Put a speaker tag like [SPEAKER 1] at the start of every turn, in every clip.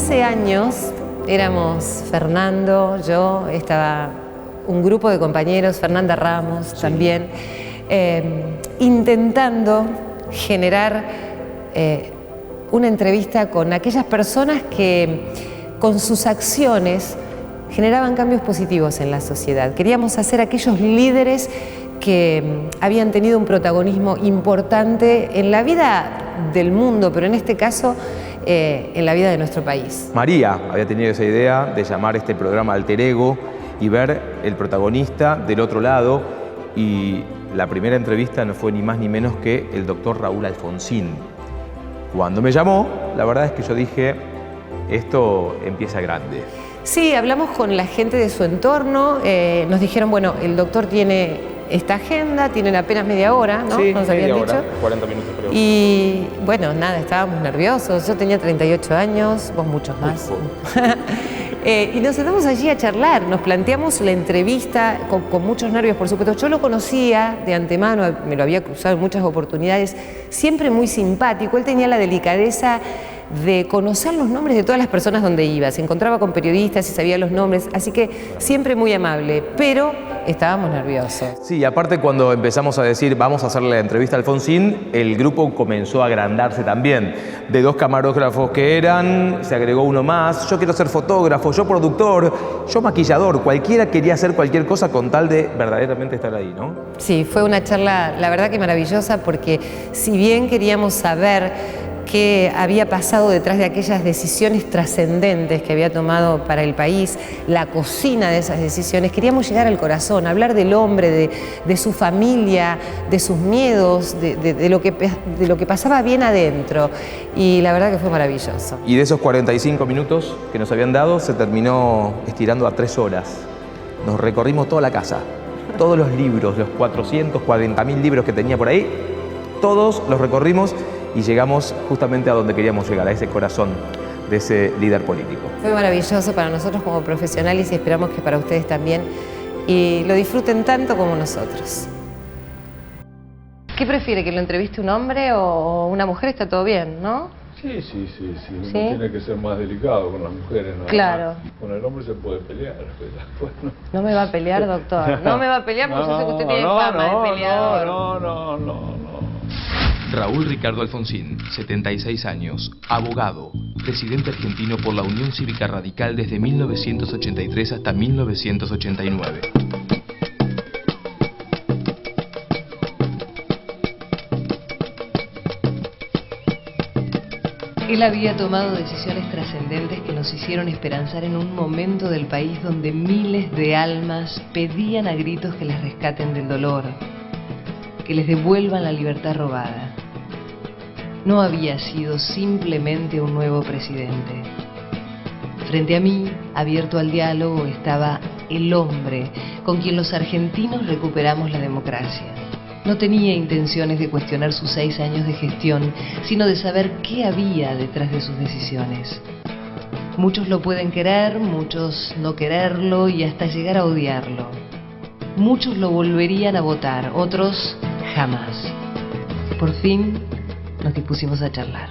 [SPEAKER 1] 15 años éramos Fernando, yo, estaba un grupo de compañeros, Fernanda Ramos también, intentando generar una entrevista con aquellas personas que con sus acciones generaban cambios positivos en la sociedad. Queríamos hacer aquellos líderes que habían tenido un protagonismo importante en la vida del mundo, pero en este caso en la vida de nuestro país.
[SPEAKER 2] María había tenido esa idea de llamar este programa Alter Ego y ver el protagonista del otro lado, y la primera entrevista no fue ni más ni menos que el doctor Raúl Alfonsín. Cuando me llamó, la verdad es que yo dije, esto empieza grande.
[SPEAKER 1] Sí, hablamos con la gente de su entorno, nos dijeron, bueno, el doctor tiene esta agenda, tienen apenas media hora, ¿no?
[SPEAKER 2] Sí,
[SPEAKER 1] nos habían dicho.
[SPEAKER 2] 40 minutos creo.
[SPEAKER 1] Y bueno, nada, estábamos nerviosos, yo tenía 38 años, vos muchos más. Y nos sentamos allí a charlar, nos planteamos la entrevista con muchos nervios, por supuesto. Yo lo conocía de antemano, me lo había cruzado en muchas oportunidades, siempre muy simpático. Él tenía la delicadeza de conocer los nombres de todas las personas donde iba. Se encontraba con periodistas y sabía los nombres, así que siempre muy amable, pero estábamos nerviosos.
[SPEAKER 2] Sí, aparte cuando empezamos a decir vamos a hacerle la entrevista a Alfonsín, el grupo comenzó a agrandarse también. De 2 camarógrafos que eran, se agregó uno más. Yo quiero ser fotógrafo, yo productor, yo maquillador. Cualquiera quería hacer cualquier cosa con tal de verdaderamente estar ahí, ¿no?
[SPEAKER 1] Sí, fue una charla, la verdad que maravillosa, porque si bien queríamos saber qué había pasado detrás de aquellas decisiones trascendentes que había tomado para el país, la cocina de esas decisiones, queríamos llegar al corazón, hablar del hombre, de su familia, de sus miedos, de lo que pasaba bien adentro, y la verdad que fue maravilloso.
[SPEAKER 2] Y de esos 45 minutos que nos habían dado, se terminó estirando a 3 horas. Nos recorrimos toda la casa, todos los libros, los 440.000 libros que tenía por ahí, todos los recorrimos y llegamos justamente a donde queríamos llegar, a ese corazón de ese líder político.
[SPEAKER 1] Fue maravilloso para nosotros como profesionales y esperamos que para ustedes también, y lo disfruten tanto como nosotros. ¿Qué prefiere, que lo entreviste un hombre o una mujer? Está todo bien, ¿no?
[SPEAKER 3] Sí. Uno tiene que ser más delicado con las mujeres, ¿no?
[SPEAKER 1] Claro.
[SPEAKER 3] Con el hombre se puede pelear, pero después no.
[SPEAKER 1] No me va a pelear, doctor. No me va a pelear porque yo sé que usted tiene fama de peleador.
[SPEAKER 3] No.
[SPEAKER 4] Raúl Ricardo Alfonsín, 76 años, abogado, presidente argentino por la Unión Cívica Radical desde 1983 hasta 1989.
[SPEAKER 5] Él había tomado decisiones trascendentes que nos hicieron esperanzar en un momento del país donde miles de almas pedían a gritos que les rescaten del dolor, que les devuelvan la libertad robada. No había sido simplemente un nuevo presidente. Frente a mí, abierto al diálogo, estaba el hombre con quien los argentinos recuperamos la democracia. No tenía intenciones de cuestionar sus 6 años de gestión, sino de saber qué había detrás de sus decisiones. Muchos lo pueden querer, muchos no quererlo y hasta llegar a odiarlo. Muchos lo volverían a votar, otros jamás. Por fin nos dispusimos a charlar.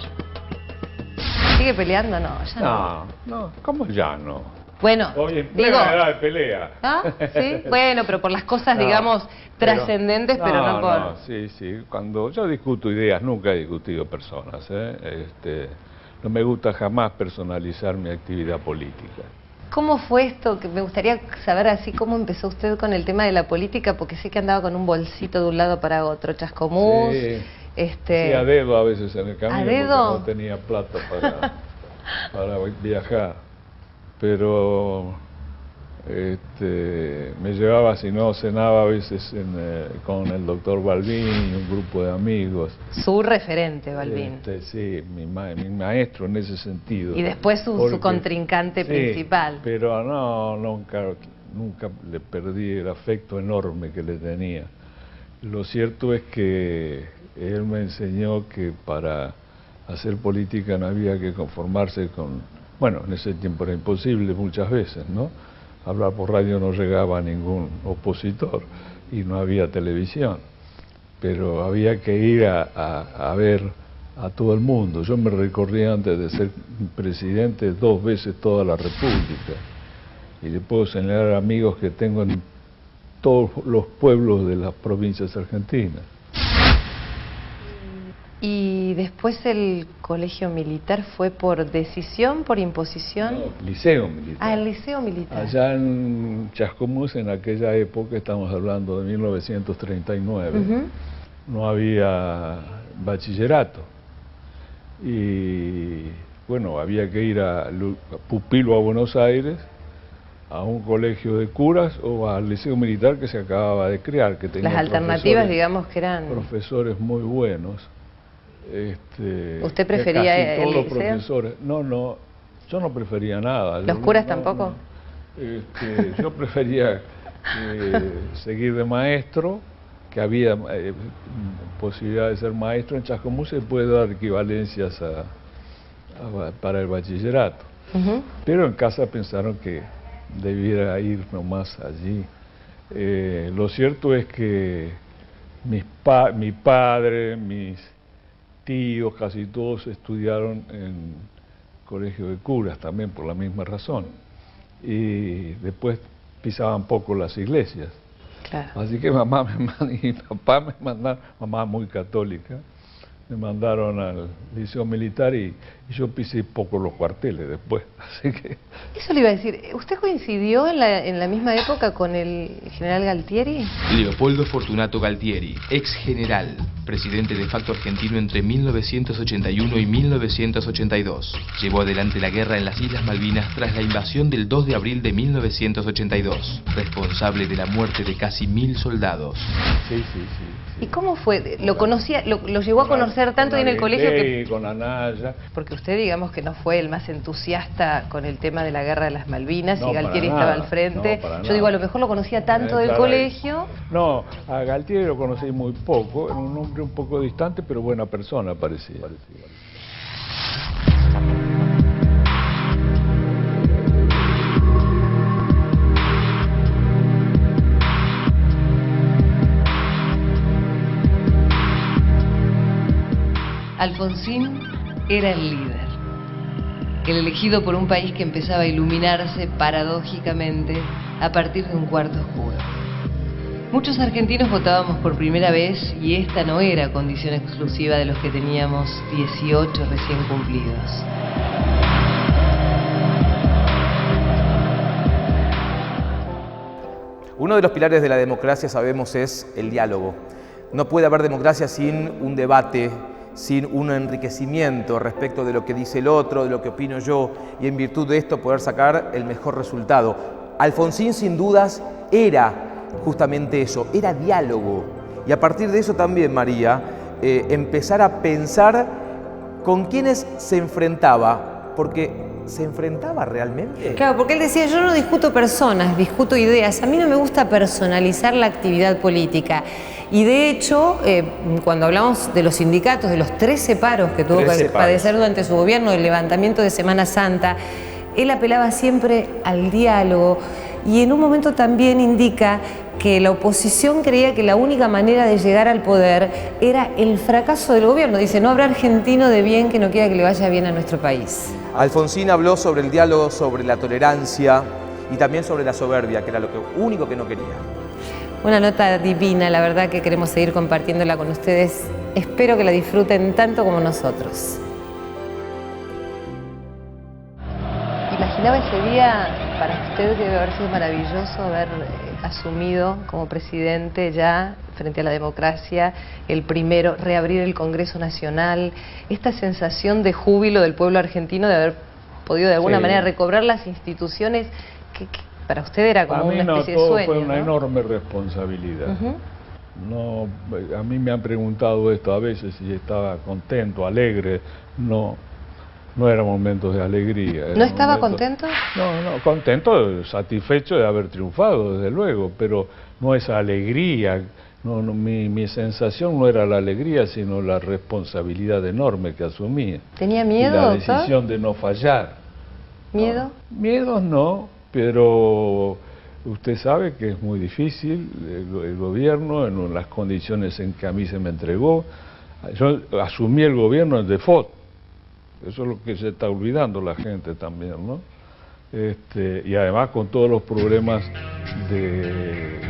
[SPEAKER 1] ¿Sigue peleando? No, ya no.
[SPEAKER 3] No, ¿cómo ya no?
[SPEAKER 1] Bueno,
[SPEAKER 3] Hoy en
[SPEAKER 1] digo,
[SPEAKER 3] plena edad de pelea.
[SPEAKER 1] ¿ah? ¿Sí? Bueno, pero por las cosas,
[SPEAKER 3] No,
[SPEAKER 1] digamos, trascendentes, pero no por...
[SPEAKER 3] No, sí. Cuando yo discuto ideas, nunca he discutido personas, no me gusta jamás personalizar mi actividad política.
[SPEAKER 1] ¿Cómo fue esto? Que me gustaría saber así cómo empezó usted con el tema de la política, porque sé que andaba con un bolsito de un lado para otro, chascomús.
[SPEAKER 3] Sí, a dedo a veces en el camino,
[SPEAKER 1] ¿A dedo?
[SPEAKER 3] porque no tenía plata para viajar. Pero me llevaba, si no, cenaba a veces con el doctor Balbín y un grupo de amigos.
[SPEAKER 1] Su referente, Balbín.
[SPEAKER 3] Sí, mi maestro en ese sentido.
[SPEAKER 1] Y después su contrincante principal.
[SPEAKER 3] Pero no, nunca le perdí el afecto enorme que le tenía. Lo cierto es que él me enseñó que para hacer política no había que conformarse con... Bueno, en ese tiempo era imposible muchas veces, ¿no? Hablar por radio no llegaba a ningún opositor y no había televisión. Pero había que ir a ver a todo el mundo. Yo me recorrí antes de ser presidente 2 veces toda la República y le puedo señalar amigos que tengo en todos los pueblos de las provincias argentinas.
[SPEAKER 5] ¿Y después el colegio militar fue por decisión, por imposición?
[SPEAKER 3] No, liceo militar.
[SPEAKER 5] Ah, el liceo militar.
[SPEAKER 3] Allá en Chascomús, en aquella época, estamos hablando de 1939, no había bachillerato. Y bueno, había que ir a pupilo a Buenos Aires, a un colegio de curas o al liceo militar que se acababa de crear, que tenía
[SPEAKER 5] las alternativas, digamos, que eran
[SPEAKER 3] profesores muy buenos.
[SPEAKER 5] ¿Usted prefería
[SPEAKER 3] casi todos
[SPEAKER 5] el
[SPEAKER 3] los
[SPEAKER 5] liceo?
[SPEAKER 3] profesores. No, yo no prefería nada.
[SPEAKER 5] ¿Los curas tampoco?
[SPEAKER 3] Yo prefería seguir de maestro, que había posibilidad de ser maestro en Chascomús, se puede dar equivalencias para el bachillerato. Pero en casa pensaron que debiera ir nomás allí. Lo cierto es que mi padre, mis tíos, casi todos estudiaron en colegio de curas también por la misma razón. Y después pisaban poco las iglesias.
[SPEAKER 5] Claro.
[SPEAKER 3] Así que mamá y papá me mandaron, mamá muy católica, me mandaron al liceo militar y yo pisé poco los cuarteles después. Así que...
[SPEAKER 5] Eso le iba a decir, ¿usted coincidió en la misma época con el general Galtieri?
[SPEAKER 4] Leopoldo Fortunato Galtieri, ex general, presidente de facto argentino entre 1981 y 1982. Llevó adelante la guerra en las Islas Malvinas tras la invasión del 2 de abril de 1982, responsable de la muerte de casi 1000 soldados.
[SPEAKER 3] Sí.
[SPEAKER 5] ¿Y cómo fue? ¿Lo conocía, lo llegó a conocer tanto en el colegio que...?
[SPEAKER 3] Con Anaya.
[SPEAKER 5] Porque usted, digamos, que no fue el más entusiasta con el tema de la guerra de las Malvinas,
[SPEAKER 3] No,
[SPEAKER 5] y Galtieri
[SPEAKER 3] para
[SPEAKER 5] estaba
[SPEAKER 3] nada,
[SPEAKER 5] al frente.
[SPEAKER 3] no, para
[SPEAKER 5] Yo digo, a lo
[SPEAKER 3] nada.
[SPEAKER 5] mejor lo conocía tanto del
[SPEAKER 3] Claro,
[SPEAKER 5] colegio.
[SPEAKER 3] No, a Galtieri lo conocí muy poco, era un hombre un poco distante, pero buena persona parecía.
[SPEAKER 5] Alfonsín era el líder, el elegido por un país que empezaba a iluminarse paradójicamente a partir de un cuarto oscuro. Muchos argentinos votábamos por primera vez y esta no era condición exclusiva de los que teníamos 18 recién cumplidos.
[SPEAKER 2] Uno de los pilares de la democracia, sabemos, es el diálogo. No puede haber democracia sin un debate, sin un enriquecimiento respecto de lo que dice el otro, de lo que opino yo, y en virtud de esto poder sacar el mejor resultado. Alfonsín, sin dudas, era justamente eso, era diálogo. Y a partir de eso también, María, empezar a pensar con quiénes se enfrentaba, porque ¿se enfrentaba realmente?
[SPEAKER 1] Claro, porque él decía, yo no discuto personas, discuto ideas. A mí no me gusta personalizar la actividad política. Y de hecho, cuando hablamos de los sindicatos, de los 13 paros que tuvo que padecer durante su gobierno, el levantamiento de Semana Santa, él apelaba siempre al diálogo y en un momento también indica que la oposición creía que la única manera de llegar al poder era el fracaso del gobierno. Dice, no habrá argentino de bien que no quiera que le vaya bien a nuestro país.
[SPEAKER 2] Alfonsín habló sobre el diálogo, sobre la tolerancia y también sobre la soberbia, que era lo único que no quería.
[SPEAKER 1] Una nota divina, la verdad que queremos seguir compartiéndola con ustedes. Espero que la disfruten tanto como nosotros.
[SPEAKER 5] Imaginaba ese día, para usted debe haber sido maravilloso haber asumido como presidente ya frente a la democracia el primero, reabrir el Congreso Nacional, esta sensación de júbilo del pueblo argentino de haber podido de alguna manera recobrar las instituciones que para usted era como una especie de sueño.
[SPEAKER 3] Fue una enorme responsabilidad. No, a mí me han preguntado esto a veces si estaba contento, alegre. No eran momentos de alegría.
[SPEAKER 5] ¿No estaba contento?
[SPEAKER 3] No, contento, satisfecho de haber triunfado, desde luego, pero no esa alegría. Mi sensación no era la alegría, sino la responsabilidad enorme que asumía.
[SPEAKER 5] ¿Tenía miedo,
[SPEAKER 3] y la
[SPEAKER 5] doctor?
[SPEAKER 3] decisión de no fallar.
[SPEAKER 5] ¿Miedo?
[SPEAKER 3] No, miedos no, pero usted sabe que es muy difícil el gobierno en las condiciones en que a mí se me entregó. Yo asumí el gobierno en default. Eso es lo que se está olvidando la gente también, ¿no? Y además con todos los problemas de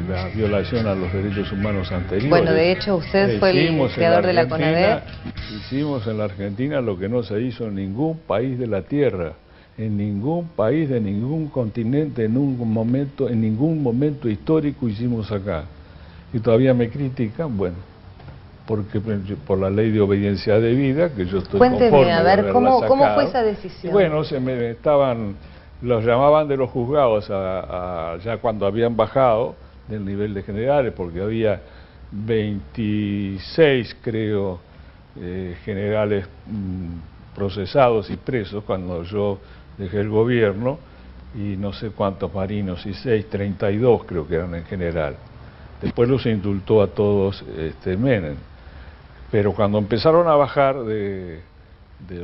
[SPEAKER 3] la violación a los derechos humanos anteriores.
[SPEAKER 5] Bueno, de hecho usted fue el creador de la CONADER.
[SPEAKER 3] Hicimos en la Argentina lo que no se hizo en ningún país de la Tierra, en ningún país de ningún continente, en ningún momento histórico hicimos acá. Y todavía me critican, bueno, porque por la ley de obediencia debida, que yo estoy
[SPEAKER 5] Cuénteme,
[SPEAKER 3] conforme
[SPEAKER 5] a ver, ¿cómo fue esa
[SPEAKER 3] Y
[SPEAKER 5] decisión?
[SPEAKER 3] bueno, los llamaban de los juzgados ya cuando habían bajado del nivel de generales, porque había 26, creo, generales procesados y presos cuando yo dejé el gobierno, y no sé cuántos marinos, 32 creo que eran en general. Después los indultó a todos Menem. Pero cuando empezaron a bajar de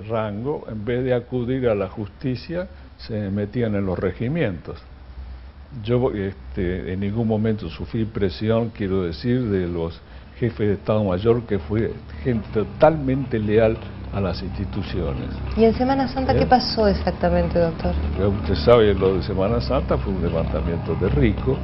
[SPEAKER 3] rango, en vez de acudir a la justicia, se metían en los regimientos. Yo en ningún momento sufrí presión, quiero decir, de los jefes de Estado Mayor, que fue gente totalmente leal a las instituciones.
[SPEAKER 5] ¿Y en Semana Santa qué pasó exactamente, doctor?
[SPEAKER 3] Usted sabe, lo de Semana Santa fue un levantamiento de Rico.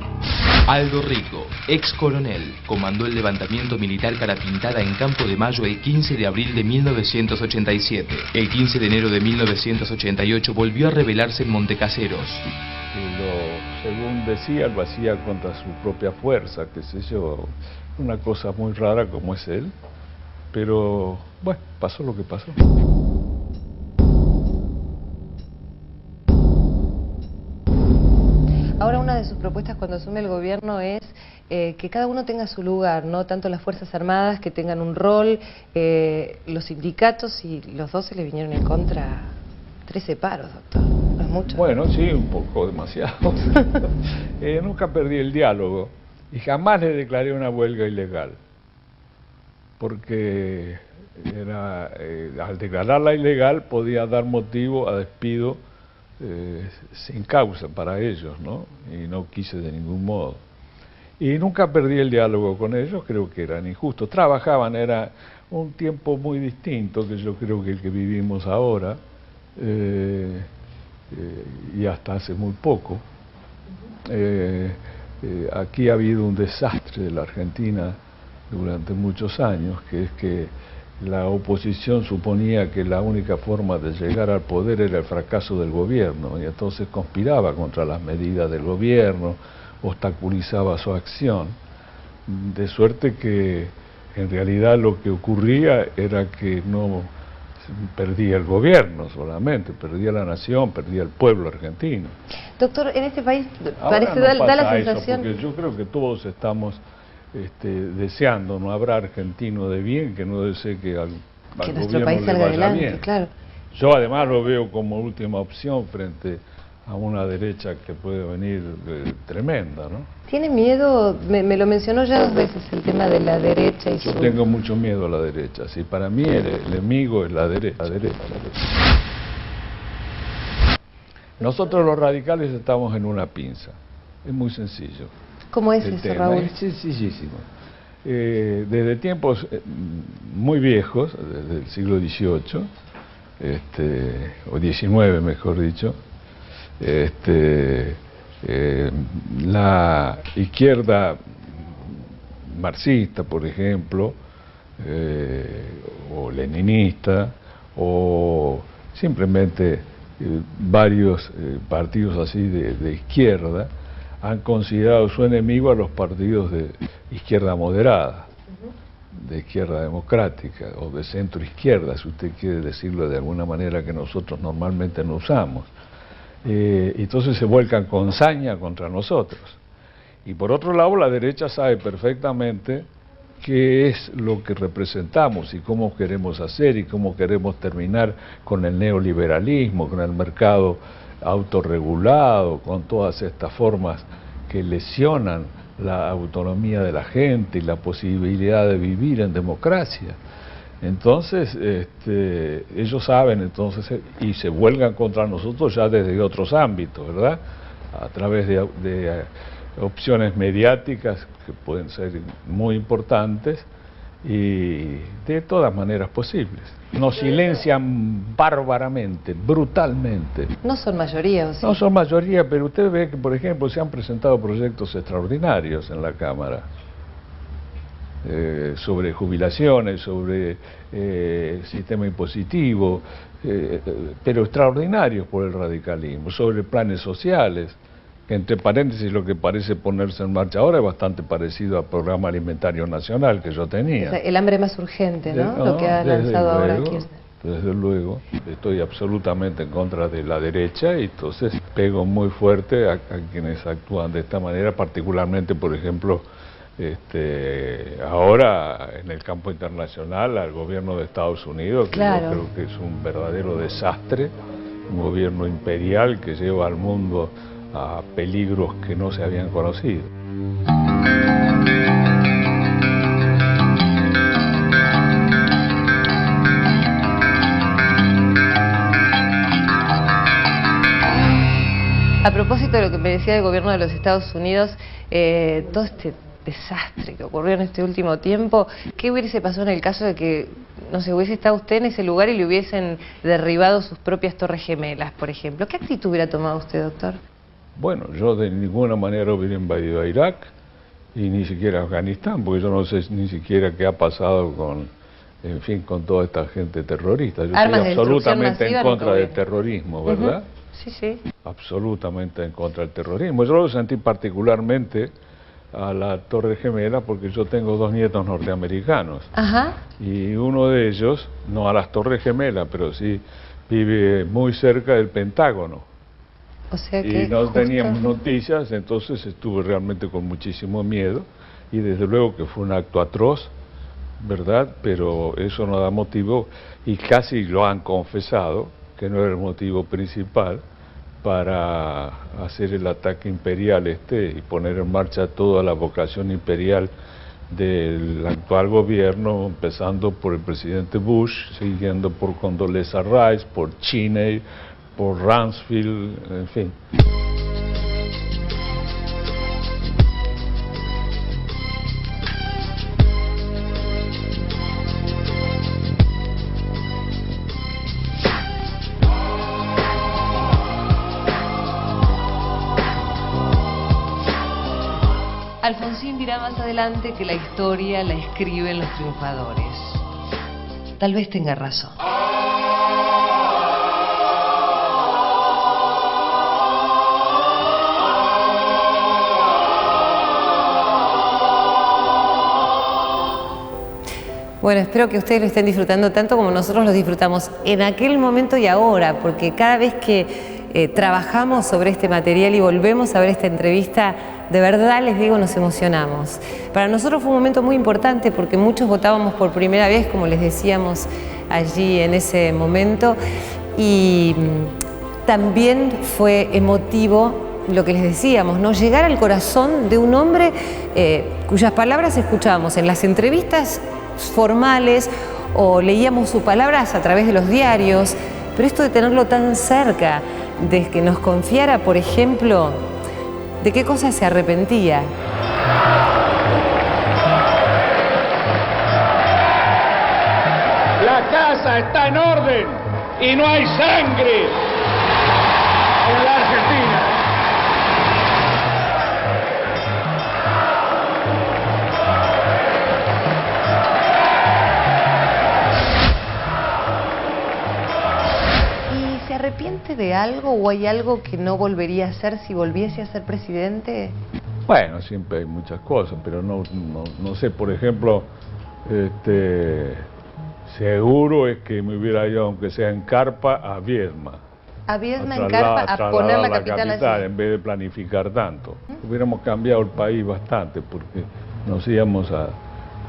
[SPEAKER 4] Aldo Rico, ex coronel, comandó el levantamiento militar Cara Pintada en Campo de Mayo el 15 de abril de 1987. El 15 de enero de 1988 volvió a rebelarse en Montecaseros.
[SPEAKER 3] Según decía, lo hacía contra su propia fuerza, qué sé yo, una cosa muy rara como es él. Pero, bueno, pasó lo que pasó.
[SPEAKER 5] Ahora una de sus propuestas cuando asume el gobierno es que cada uno tenga su lugar, ¿no? Tanto las Fuerzas Armadas que tengan un rol, los sindicatos, y los dos se le vinieron en contra 13 paros, doctor. ¿No es mucho?
[SPEAKER 3] Bueno, sí, un poco demasiado. Nunca perdí el diálogo y jamás le declaré una huelga ilegal. Porque al declararla ilegal podía dar motivo a despido sin causa para ellos, ¿no? Y no quise de ningún modo. Y nunca perdí el diálogo con ellos, creo que eran injustos. Trabajaban, era un tiempo muy distinto que yo creo que el que vivimos ahora, y hasta hace muy poco. Aquí ha habido un desastre de la Argentina durante muchos años, que es que la oposición suponía que la única forma de llegar al poder era el fracaso del gobierno, y entonces conspiraba contra las medidas del gobierno, obstaculizaba su acción, de suerte que en realidad lo que ocurría era que no perdía el gobierno solamente, perdía la nación, perdía el pueblo argentino.
[SPEAKER 5] Doctor, en este país
[SPEAKER 3] Ahora
[SPEAKER 5] parece
[SPEAKER 3] no
[SPEAKER 5] da la
[SPEAKER 3] pasa eso,
[SPEAKER 5] sensación...
[SPEAKER 3] porque yo creo que todos estamos deseando, no habrá argentino de bien que no desee que al
[SPEAKER 5] nuestro
[SPEAKER 3] gobierno
[SPEAKER 5] país
[SPEAKER 3] le
[SPEAKER 5] salga
[SPEAKER 3] vaya
[SPEAKER 5] adelante,
[SPEAKER 3] bien.
[SPEAKER 5] claro.
[SPEAKER 3] Yo además lo veo como última opción frente a una derecha que puede venir tremenda, ¿no?
[SPEAKER 5] ¿Tiene miedo? Me lo mencionó ya 2 veces el tema de la derecha y
[SPEAKER 3] Yo tengo mucho miedo a la derecha. Sí, para mí el enemigo es la derecha. Nosotros los radicales estamos en una pinza. Es muy sencillo.
[SPEAKER 5] ¿Cómo es eso, Raúl?
[SPEAKER 3] Es sencillísimo. Desde tiempos muy viejos, desde el siglo XVIII, o XIX mejor dicho, la izquierda marxista, por ejemplo, o leninista, o simplemente varios partidos así de izquierda, han considerado su enemigo a los partidos de izquierda moderada, de izquierda democrática o de centro izquierda, si usted quiere decirlo de alguna manera que nosotros normalmente no usamos. Entonces se vuelcan con saña contra nosotros. Y por otro lado, la derecha sabe perfectamente qué es lo que representamos y cómo queremos hacer y cómo queremos terminar con el neoliberalismo, con el mercado autorregulado, con todas estas formas que lesionan la autonomía de la gente y la posibilidad de vivir en democracia. Entonces, ellos saben, entonces, y se huelgan contra nosotros ya desde otros ámbitos, ¿verdad? A través de opciones mediáticas que pueden ser muy importantes, y de todas maneras posibles. Nos silencian bárbaramente, brutalmente.
[SPEAKER 5] No son mayoría, ¿o sí?
[SPEAKER 3] No son mayoría, pero usted ve que, por ejemplo, se han presentado proyectos extraordinarios en la Cámara. Sobre jubilaciones, sobre sistema impositivo, pero extraordinarios por el radicalismo, sobre planes sociales, que entre paréntesis lo que parece ponerse en marcha ahora es bastante parecido al Programa Alimentario Nacional que yo tenía.
[SPEAKER 5] O sea, el hambre más urgente, ¿no? Lo que ha lanzado ahora Kirchner.
[SPEAKER 3] Desde luego, estoy absolutamente en contra de la derecha y entonces pego muy fuerte a quienes actúan de esta manera, particularmente, por ejemplo, ahora en el campo internacional al gobierno de Estados Unidos, que
[SPEAKER 5] claro,
[SPEAKER 3] yo creo que es un verdadero desastre, un gobierno imperial que lleva al mundo a peligros que no se habían conocido.
[SPEAKER 5] A propósito de lo que me decía el gobierno de los Estados Unidos, todo este desastre que ocurrió en este último tiempo, ¿qué hubiese pasado en el caso de que, no sé, hubiese estado usted en ese lugar y le hubiesen derribado sus propias torres gemelas, por ejemplo? ¿Qué actitud hubiera tomado usted, doctor?
[SPEAKER 3] Bueno, yo de ninguna manera hubiera invadido a Irak y ni siquiera a Afganistán, porque yo no sé ni siquiera qué ha pasado con, en fin, con toda esta gente terrorista. Yo estoy absolutamente en contra del terrorismo, ¿verdad?
[SPEAKER 5] Sí, sí.
[SPEAKER 3] Absolutamente en contra del terrorismo. Yo lo sentí particularmente a la Torre Gemela porque yo tengo 2 nietos norteamericanos.
[SPEAKER 5] Ajá.
[SPEAKER 3] Y uno de ellos, no a las Torres Gemelas, pero sí vive muy cerca del Pentágono.
[SPEAKER 5] O sea que
[SPEAKER 3] y no teníamos noticias, entonces estuve realmente con muchísimo miedo y desde luego que fue un acto atroz, ¿verdad? Pero eso no da motivo, y casi lo han confesado, que no era el motivo principal para hacer el ataque imperial y poner en marcha toda la vocación imperial del actual gobierno, empezando por el presidente Bush, siguiendo por Condoleezza Rice, por Cheney, por Rumsfeld, en fin.
[SPEAKER 5] Alfonsín dirá más adelante que la historia la escriben los triunfadores. Tal vez tenga razón.
[SPEAKER 1] Bueno, espero que ustedes lo estén disfrutando tanto como nosotros lo disfrutamos en aquel momento y ahora, porque cada vez que trabajamos sobre este material y volvemos a ver esta entrevista, de verdad les digo, nos emocionamos. Para nosotros fue un momento muy importante porque muchos votábamos por primera vez, como les decíamos allí en ese momento, y también fue emotivo lo que les decíamos, ¿no? Llegar al corazón de un hombre cuyas palabras escuchábamos en las entrevistas formales o leíamos sus palabras a través de los diarios, pero esto de tenerlo tan cerca, de que nos confiara, por ejemplo, de qué cosas se arrepentía.
[SPEAKER 6] La casa está en orden y no hay sangre en la Argentina.
[SPEAKER 5] ¿Se arrepiente de algo o hay algo que no volvería a hacer si volviese a ser presidente?
[SPEAKER 3] Bueno, siempre hay muchas cosas, pero no sé, por ejemplo, seguro es que me hubiera ido, aunque sea en carpa, a Viedma.
[SPEAKER 5] A Viedma en carpa, a poner la capital allí.
[SPEAKER 3] En vez de planificar tanto. Hubiéramos cambiado el país bastante, porque nos íbamos a...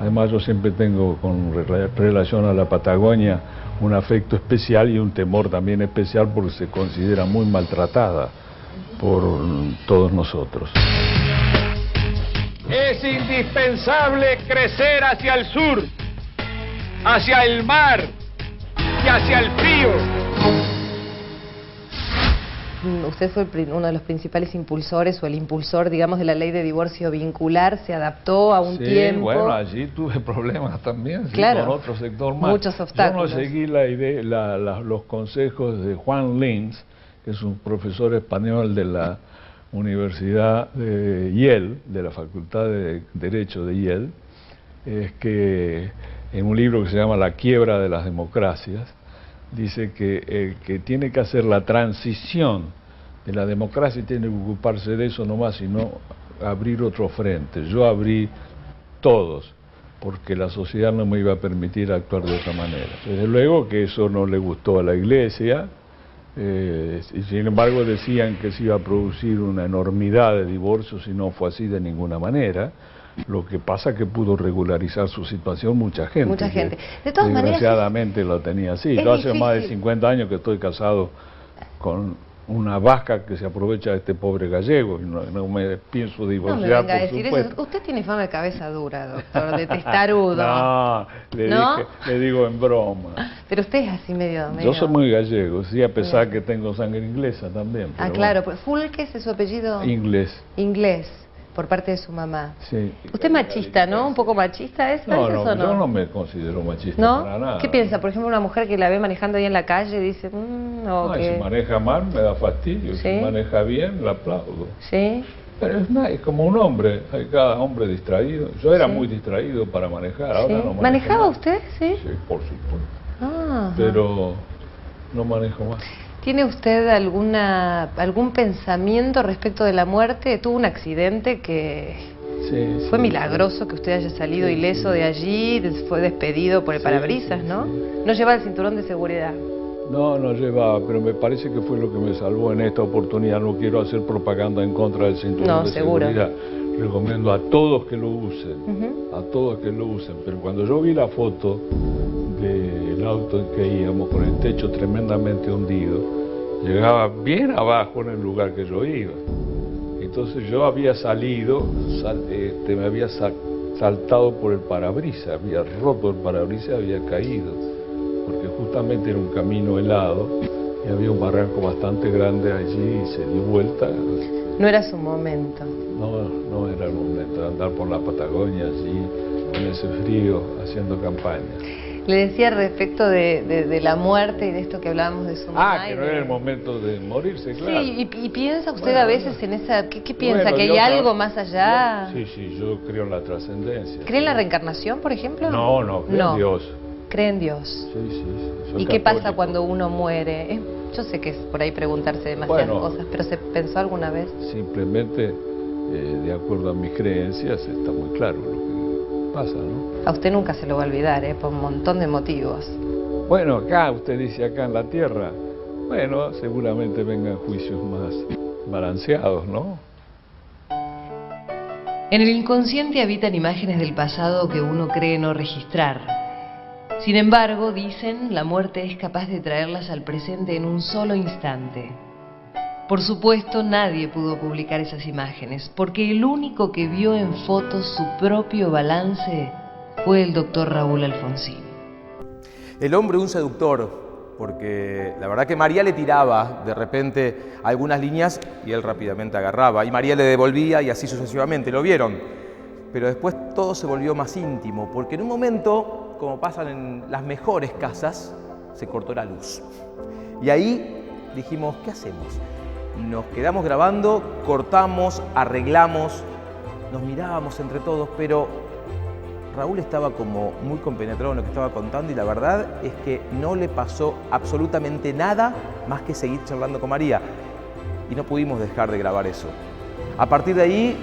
[SPEAKER 3] Además, yo siempre tengo con relación a la Patagonia un afecto especial y un temor también especial porque se considera muy maltratada por todos nosotros.
[SPEAKER 6] Es indispensable crecer hacia el sur, hacia el mar y hacia el frío.
[SPEAKER 5] usted fue uno de los principales impulsores o el impulsor, digamos, de la ley de divorcio vincular, se adaptó a un tiempo.
[SPEAKER 3] Bueno, allí tuve problemas también,
[SPEAKER 5] claro,
[SPEAKER 3] con otro sector más.
[SPEAKER 5] Muchos obstáculos.
[SPEAKER 3] Yo no seguí los consejos de Juan Lins, que es un profesor español de la Universidad de Yale, de la Facultad de Derecho de Yale, es que en un libro que se llama La quiebra de las democracias, dice que el que tiene que hacer la transición de la democracia tiene que ocuparse de eso nomás y no abrir otro frente. Yo abrí todos, porque la sociedad no me iba a permitir actuar de otra manera. Desde luego que eso no le gustó a la Iglesia, y sin embargo decían que se iba a producir una enormidad de divorcios y no fue así de ninguna manera. Lo que pasa que pudo regularizar su situación mucha gente.
[SPEAKER 5] Mucha gente. De todas maneras,
[SPEAKER 3] desgraciadamente lo tenía así. Yo hace más de 50 años que estoy casado con una vasca que se aprovecha de este pobre gallego y no me pienso divorciar,
[SPEAKER 5] no me venga a
[SPEAKER 3] por
[SPEAKER 5] decir
[SPEAKER 3] supuesto.
[SPEAKER 5] Eso. Usted tiene fama de cabeza dura, doctor, de testarudo.
[SPEAKER 3] No, le digo en broma.
[SPEAKER 5] Pero usted es así medio...
[SPEAKER 3] Yo soy muy gallego, sí, a pesar que tengo sangre inglesa también.
[SPEAKER 5] Ah, claro, bueno. Fulques es su apellido...
[SPEAKER 3] Inglés.
[SPEAKER 5] Inglés, por parte de su mamá.
[SPEAKER 3] Sí.
[SPEAKER 5] Usted es machista, ¿no? ¿Un poco machista es?
[SPEAKER 3] No,
[SPEAKER 5] ¿o no?
[SPEAKER 3] Yo no me considero machista para nada.
[SPEAKER 5] ¿Qué piensa? Por ejemplo, una mujer que la ve manejando ahí en la calle dice...
[SPEAKER 3] si maneja mal me da fastidio,
[SPEAKER 5] ¿Sí?
[SPEAKER 3] Si maneja bien la aplaudo.
[SPEAKER 5] ¿Sí?
[SPEAKER 3] Pero es como un hombre, hay cada hombre distraído. Yo era muy distraído para manejar, ahora no manejo.
[SPEAKER 5] ¿Manejaba
[SPEAKER 3] más.
[SPEAKER 5] usted? Sí.
[SPEAKER 3] Sí, por supuesto.
[SPEAKER 5] Ah,
[SPEAKER 3] pero no manejo más.
[SPEAKER 5] ¿Tiene usted algún pensamiento respecto de la muerte? Tuvo un accidente que fue milagroso que usted haya salido ileso de allí, fue despedido por el parabrisas, ¿no? No lleva el cinturón de seguridad.
[SPEAKER 3] No llevaba, pero me parece que fue lo que me salvó en esta oportunidad. No quiero hacer propaganda en contra del cinturón de seguridad. Recomiendo a todos que lo usen, a todos que lo usen. Pero cuando yo vi la foto del auto en que íbamos con el techo tremendamente hundido, llegaba bien abajo en el lugar que yo iba. Entonces yo había salido, me había saltado por el parabrisas, había roto el parabrisas y había caído, porque justamente era un camino helado y había un barranco bastante grande allí y se dio vuelta.
[SPEAKER 5] No era su momento.
[SPEAKER 3] No era el momento de andar por la Patagonia allí, con ese frío, haciendo campaña.
[SPEAKER 5] Le decía respecto de la muerte y de esto que hablábamos de su mamá.
[SPEAKER 3] Que no era el momento de morirse, claro.
[SPEAKER 5] Sí, y piensa usted a veces en esa... ¿Qué piensa? ¿Que hay algo más allá?
[SPEAKER 3] Sí, yo creo en la trascendencia.
[SPEAKER 5] ¿Cree en la reencarnación, por ejemplo?
[SPEAKER 3] No, creo en Dios.
[SPEAKER 5] ¿Cree en Dios?
[SPEAKER 3] Sí.
[SPEAKER 5] ¿Y qué pasa cuando uno muere? Yo sé que es por ahí preguntarse demasiadas cosas, pero ¿se pensó alguna vez?
[SPEAKER 3] Simplemente, de acuerdo a mis creencias, está muy claro lo que pasa, ¿no?
[SPEAKER 5] A usted nunca se lo va a olvidar, por un montón de motivos.
[SPEAKER 3] Bueno, acá, usted dice acá en la Tierra, bueno, seguramente vengan juicios más balanceados, ¿no?
[SPEAKER 5] En el inconsciente habitan imágenes del pasado que uno cree no registrar. Sin embargo, dicen, la muerte es capaz de traerlas al presente en un solo instante. Por supuesto, nadie pudo publicar esas imágenes, porque el único que vio en fotos su propio balance fue el doctor Raúl Alfonsín.
[SPEAKER 2] El hombre un seductor, porque la verdad que María le tiraba de repente algunas líneas y él rápidamente agarraba, y María le devolvía y así sucesivamente, lo vieron. Pero después todo se volvió más íntimo, porque en un momento, como pasan en las mejores casas, se cortó la luz. Y ahí dijimos, ¿qué hacemos? Nos quedamos grabando, cortamos, arreglamos, nos mirábamos entre todos, pero Raúl estaba como muy compenetrado en lo que estaba contando y la verdad es que no le pasó absolutamente nada más que seguir charlando con María. Y no pudimos dejar de grabar eso. A partir de ahí,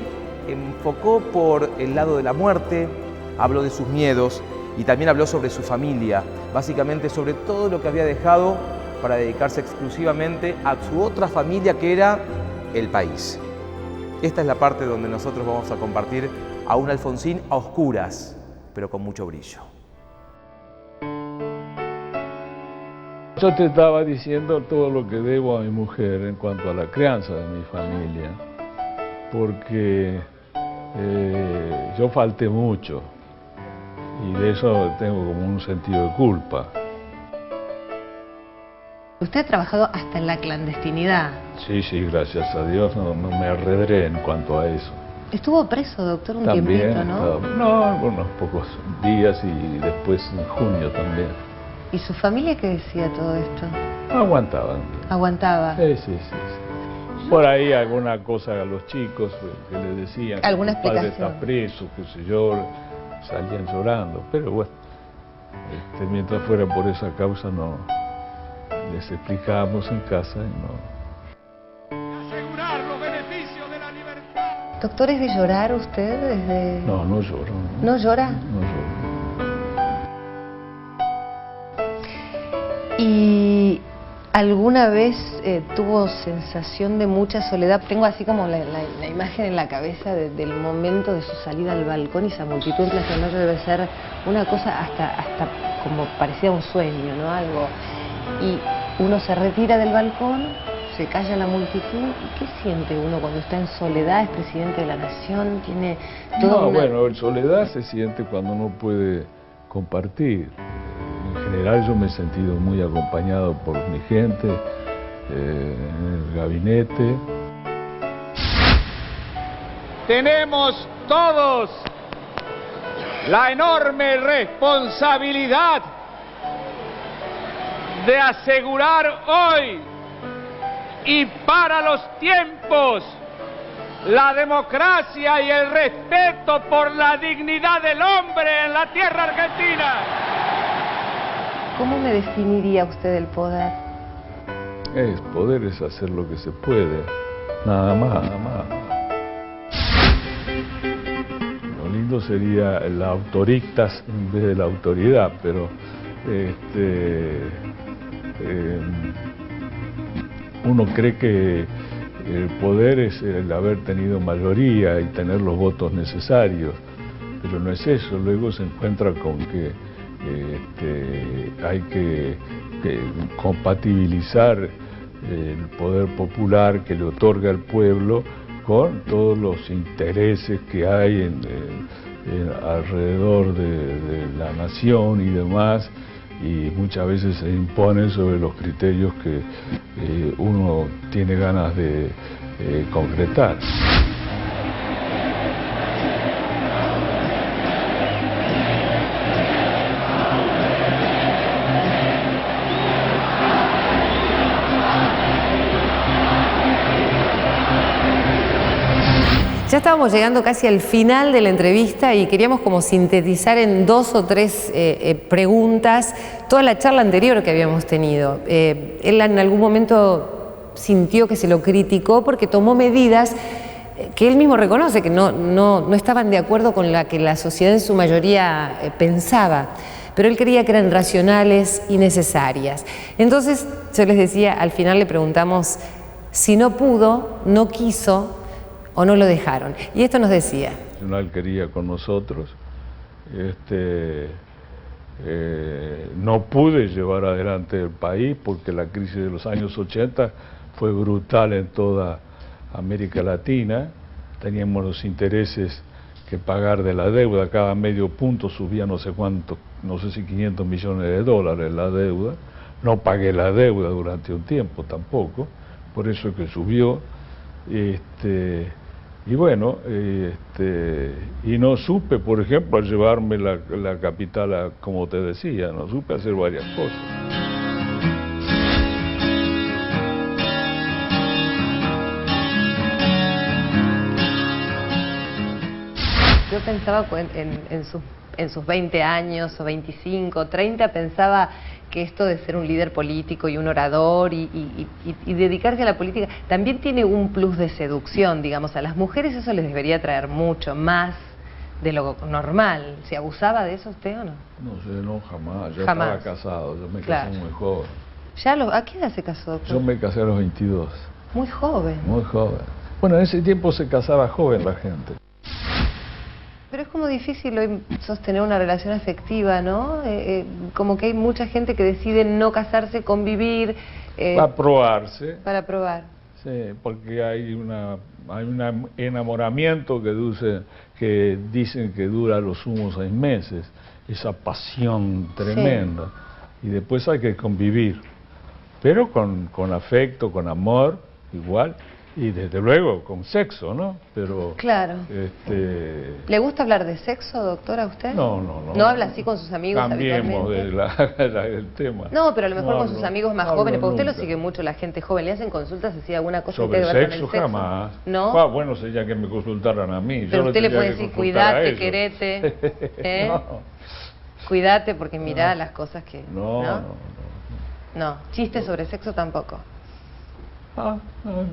[SPEAKER 2] enfocó por el lado de la muerte, habló de sus miedos y también habló sobre su familia, básicamente sobre todo lo que había dejado para dedicarse exclusivamente a su otra familia que era el país. Esta es la parte donde nosotros vamos a compartir a un Alfonsín a oscuras, pero con mucho brillo.
[SPEAKER 3] Yo te estaba diciendo todo lo que debo a mi mujer en cuanto a la crianza de mi familia, porque yo falté mucho y de eso tengo como un sentido de culpa.
[SPEAKER 5] Usted ha trabajado hasta en la clandestinidad.
[SPEAKER 3] Sí, gracias a Dios no me arredré en cuanto a eso.
[SPEAKER 5] Estuvo preso, doctor, un
[SPEAKER 3] También,
[SPEAKER 5] tiempito, ¿no?
[SPEAKER 3] No, unos pocos días y después en junio también.
[SPEAKER 5] ¿Y su familia qué decía todo esto?
[SPEAKER 3] Aguantaban.
[SPEAKER 5] ¿Aguantaba?
[SPEAKER 3] Sí. Por ahí alguna cosa a los chicos que le decían
[SPEAKER 5] ¿Alguna
[SPEAKER 3] que el padre
[SPEAKER 5] explicación?
[SPEAKER 3] está preso, qué sé yo, salían llorando. Pero bueno, mientras fuera por esa causa no les explicábamos en casa y no.
[SPEAKER 6] Asegurar los beneficios de la libertad.
[SPEAKER 5] Doctor, ¿es de llorar usted desde...?
[SPEAKER 3] No lloro.
[SPEAKER 5] ¿No llora?
[SPEAKER 3] No lloro.
[SPEAKER 5] ¿Y alguna vez tuvo sensación de mucha soledad? Tengo así como la imagen en la cabeza del momento de su salida al balcón y esa multitud en Plaza de Mayo debe ser una cosa hasta como parecía un sueño, ¿no? Algo. Y uno se retira del balcón, se calla la multitud. ¿Y qué siente uno cuando está en soledad, es presidente de la nación, tiene todo?
[SPEAKER 3] Bueno, en soledad se siente cuando no puede compartir. En general yo me he sentido muy acompañado por mi gente, en el gabinete.
[SPEAKER 6] Tenemos todos la enorme responsabilidad de asegurar hoy y para los tiempos la democracia y el respeto por la dignidad del hombre en la tierra argentina.
[SPEAKER 5] ¿Cómo me definiría usted el poder?
[SPEAKER 3] Poder es hacer lo que se puede, nada más. Lo lindo sería la autoritas en vez de la autoridad, pero uno cree que el poder es el haber tenido mayoría y tener los votos necesarios, pero no es eso. Luego se encuentra con que hay que compatibilizar el poder popular que le otorga el pueblo con todos los intereses que hay alrededor de la nación y demás, y muchas veces se imponen sobre los criterios que uno tiene ganas de concretar.
[SPEAKER 1] Ya estábamos llegando casi al final de la entrevista y queríamos como sintetizar en 2 o 3 preguntas toda la charla anterior que habíamos tenido. Él en algún momento sintió que se lo criticó porque tomó medidas que él mismo reconoce que no estaban de acuerdo con la que la sociedad en su mayoría pensaba, pero él creía que eran racionales y necesarias. Entonces, yo les decía, al final le preguntamos si no pudo, no quiso o no lo dejaron. Y esto nos decía.
[SPEAKER 3] Nacional quería con nosotros. No pude llevar adelante el país porque la crisis de los años 80 fue brutal en toda América Latina. Teníamos los intereses que pagar de la deuda. Cada medio punto subía no sé cuánto, no sé si 500 millones de dólares la deuda. No pagué la deuda durante un tiempo tampoco, por eso es que subió. Y bueno, y no supe, por ejemplo, al llevarme la capital, como te decía, no supe hacer varias cosas.
[SPEAKER 5] Yo pensaba en sus 20 años o 25, 30, pensaba que esto de ser un líder político y un orador y dedicarse a la política también tiene un plus de seducción, digamos. A las mujeres eso les debería traer mucho más de lo normal. ¿Se abusaba de eso usted o no?
[SPEAKER 3] No sé, no, jamás. Yo
[SPEAKER 5] Jamás.
[SPEAKER 3] estaba casado, yo me
[SPEAKER 5] Claro.
[SPEAKER 3] casé muy joven.
[SPEAKER 5] ¿A qué edad se casó, doctor?
[SPEAKER 3] Yo me casé a los 22,
[SPEAKER 5] Muy joven.
[SPEAKER 3] muy joven. Bueno, en ese tiempo se casaba joven la gente.
[SPEAKER 5] Pero es como difícil hoy sostener una relación afectiva, ¿no? Como que hay mucha gente que decide no casarse, convivir.
[SPEAKER 3] Para probarse.
[SPEAKER 5] Para probar.
[SPEAKER 3] Sí, porque hay un enamoramiento que dicen que dura los sumos 6 meses, esa pasión tremenda. Sí. Y después hay que convivir. pero con afecto, con amor, igual, y desde luego con sexo, ¿no? Pero
[SPEAKER 5] claro. ¿Le gusta hablar de sexo, doctor, a usted?
[SPEAKER 3] No.
[SPEAKER 5] ¿No habla así con sus amigos
[SPEAKER 3] Cambiemos el tema.
[SPEAKER 5] No, pero a lo mejor con sus amigos más jóvenes, porque usted
[SPEAKER 3] nunca.
[SPEAKER 5] lo sigue mucho la gente joven. ¿Le hacen consultas así alguna cosa
[SPEAKER 3] Sobre
[SPEAKER 5] que tenga que ver
[SPEAKER 3] sexo,
[SPEAKER 5] con el sexo?
[SPEAKER 3] jamás.
[SPEAKER 5] ¿No?
[SPEAKER 3] Bueno, sería que me consultaran a mí.
[SPEAKER 5] Pero
[SPEAKER 3] yo
[SPEAKER 5] usted le
[SPEAKER 3] tendría
[SPEAKER 5] puede
[SPEAKER 3] que
[SPEAKER 5] decir,
[SPEAKER 3] consultar a
[SPEAKER 5] cuidate,
[SPEAKER 3] ellos.
[SPEAKER 5] querete, ¿eh?
[SPEAKER 3] No.
[SPEAKER 5] Cuidate porque mirá las cosas que...
[SPEAKER 3] No.
[SPEAKER 5] No, chistes sobre sexo tampoco.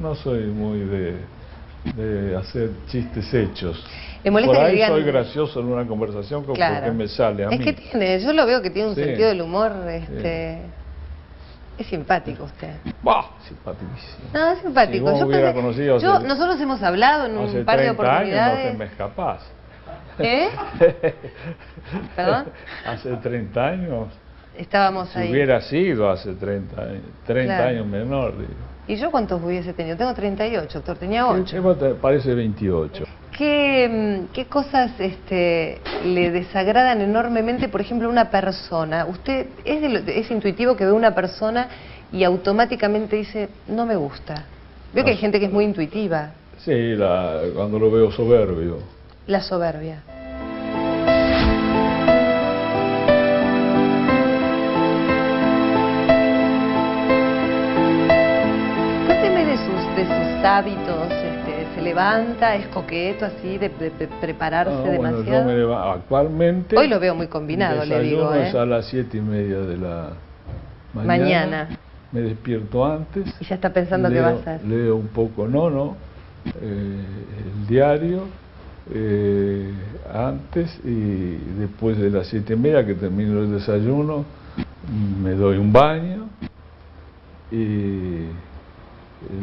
[SPEAKER 3] No soy muy de hacer chistes hechos.
[SPEAKER 5] ¿Le molesta
[SPEAKER 3] Por
[SPEAKER 5] que
[SPEAKER 3] ahí
[SPEAKER 5] digan...
[SPEAKER 3] soy gracioso en una conversación porque me sale a mí.
[SPEAKER 5] Es que tiene, yo lo veo que tiene un
[SPEAKER 3] Sí.
[SPEAKER 5] sentido del humor, es simpático usted.
[SPEAKER 3] ¡Bah! Simpaticísimo.
[SPEAKER 5] No, es simpático.
[SPEAKER 3] Si vos
[SPEAKER 5] Yo
[SPEAKER 3] hubiera
[SPEAKER 5] pensé-
[SPEAKER 3] conocido hace-
[SPEAKER 5] nosotros hemos hablado en
[SPEAKER 3] Hace
[SPEAKER 5] un par de
[SPEAKER 3] 30 años no
[SPEAKER 5] oportunidades.
[SPEAKER 3] te me escapás.
[SPEAKER 5] ¿Eh? ¿Perdón?
[SPEAKER 3] Hace 30 años,
[SPEAKER 5] Estábamos
[SPEAKER 3] si
[SPEAKER 5] ahí.
[SPEAKER 3] hubiera sido hace 30
[SPEAKER 5] Claro.
[SPEAKER 3] años menor, digo.
[SPEAKER 5] ¿Y yo cuántos hubiese tenido? Tengo 38, doctor, tenía 8.
[SPEAKER 3] Eva te parece 28.
[SPEAKER 5] ¿Qué cosas le desagradan enormemente, por ejemplo, a una persona? Usted es intuitivo que ve una persona y automáticamente dice, no me gusta. Veo que hay gente que es muy intuitiva.
[SPEAKER 3] Sí, cuando lo veo soberbio.
[SPEAKER 5] La soberbia. Cuénteme de sus hábitos. ¿Se levanta? ¿Es coqueto así de prepararse
[SPEAKER 3] Bueno,
[SPEAKER 5] demasiado?
[SPEAKER 3] yo me levanto actualmente.
[SPEAKER 5] Hoy lo veo muy combinado, le digo.
[SPEAKER 3] Es a las 7:30 de la mañana. Me despierto antes.
[SPEAKER 5] Y ya está pensando qué va a hacer.
[SPEAKER 3] Leo un poco, el diario antes, y después de las 7:30 que termino el desayuno, me doy un baño y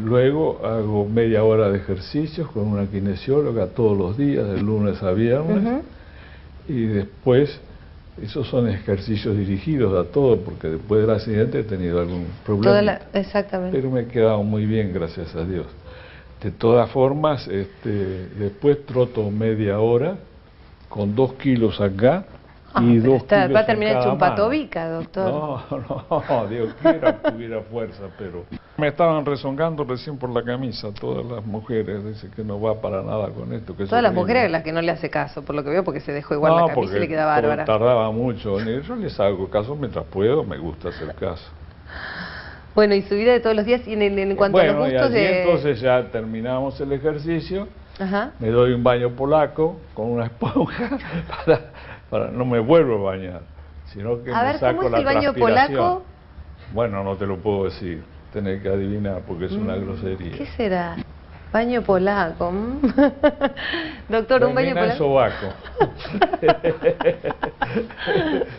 [SPEAKER 3] luego hago media hora de ejercicios con una kinesióloga todos los días, de lunes a viernes. Y después, esos son ejercicios dirigidos a todo, porque después del accidente he tenido algún problema.
[SPEAKER 5] Exactamente.
[SPEAKER 3] Pero me he quedado muy bien, gracias a Dios. De todas formas, después troto media hora con 2 kilos acá y 2 kilos
[SPEAKER 5] va a terminar
[SPEAKER 3] en
[SPEAKER 5] hecho un
[SPEAKER 3] cada mano.
[SPEAKER 5] patobica, doctor.
[SPEAKER 3] No, Dios quiera tuviera fuerza, pero... Me estaban rezongando recién por la camisa, todas las mujeres, dicen que no va para nada con esto. Que
[SPEAKER 5] Todas las
[SPEAKER 3] horrible.
[SPEAKER 5] mujeres a las que no le hace caso, por lo que veo, porque se dejó igual la camisa y le queda bárbara.
[SPEAKER 3] Tardaba mucho. Yo les hago caso mientras puedo, me gusta hacer caso.
[SPEAKER 5] Bueno, y su vida de todos los días, y en cuanto a los
[SPEAKER 3] Bueno, y
[SPEAKER 5] gustos
[SPEAKER 3] allí
[SPEAKER 5] de...
[SPEAKER 3] entonces ya terminamos el ejercicio,
[SPEAKER 5] Ajá.
[SPEAKER 3] me doy un baño polaco con una esponja para no me vuelvo a bañar, sino que
[SPEAKER 5] A
[SPEAKER 3] me
[SPEAKER 5] ver,
[SPEAKER 3] saco
[SPEAKER 5] ¿cómo es
[SPEAKER 3] la
[SPEAKER 5] el baño
[SPEAKER 3] transpiración.
[SPEAKER 5] polaco?
[SPEAKER 3] Bueno, no te lo puedo decir, tenés que adivinar porque es una grosería.
[SPEAKER 5] ¿Qué será? Baño polaco. Doctor, un baño
[SPEAKER 3] Termina en
[SPEAKER 5] polaco.
[SPEAKER 3] sobaco.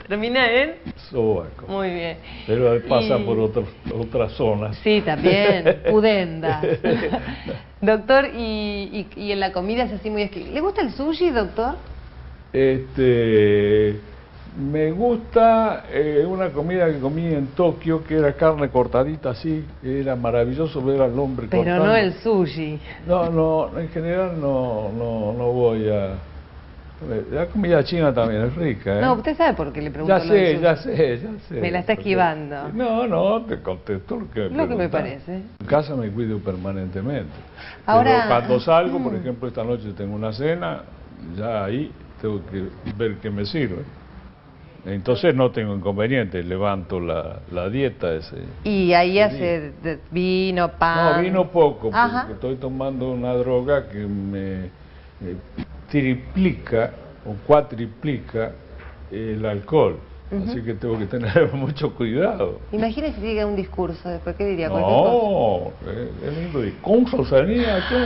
[SPEAKER 5] ¿Termina en?
[SPEAKER 3] Sobaco.
[SPEAKER 5] Muy bien.
[SPEAKER 3] Pero pasa
[SPEAKER 5] Y-
[SPEAKER 3] por otras zonas.
[SPEAKER 5] Sí, también, pudenda. Doctor, y en la comida es así muy exquisita. ¿Le gusta el sushi, doctor?
[SPEAKER 3] Me gusta una comida que comí en Tokio, que era carne cortadita así, era maravilloso ver al hombre
[SPEAKER 5] Pero
[SPEAKER 3] cortando.
[SPEAKER 5] no el sushi.
[SPEAKER 3] No, en general no voy a... La comida china también es rica, ¿eh?
[SPEAKER 5] No, usted sabe por qué le pregunto
[SPEAKER 3] ya
[SPEAKER 5] lo del
[SPEAKER 3] sé,
[SPEAKER 5] sushi.
[SPEAKER 3] ya sé.
[SPEAKER 5] Me la está esquivando.
[SPEAKER 3] No, te contesto lo que
[SPEAKER 5] Lo que me
[SPEAKER 3] preguntás.
[SPEAKER 5] parece.
[SPEAKER 3] En casa me cuido permanentemente.
[SPEAKER 5] Ahora-
[SPEAKER 3] Pero cuando salgo, por ejemplo, esta noche tengo una cena, ya ahí tengo que ver qué me sirve. Entonces no tengo inconveniente, levanto la dieta ese.
[SPEAKER 5] Y ahí hace vino, pan.
[SPEAKER 3] No, vino poco,
[SPEAKER 5] Ajá.
[SPEAKER 3] porque estoy tomando una droga que me triplica o cuatriplica el alcohol. Así que tengo que tener mucho cuidado.
[SPEAKER 5] Imagínese si diga un discurso después, ¿qué diría? Cualquier cosa.
[SPEAKER 3] No, es lindo. ¿Y con Rosalía qué?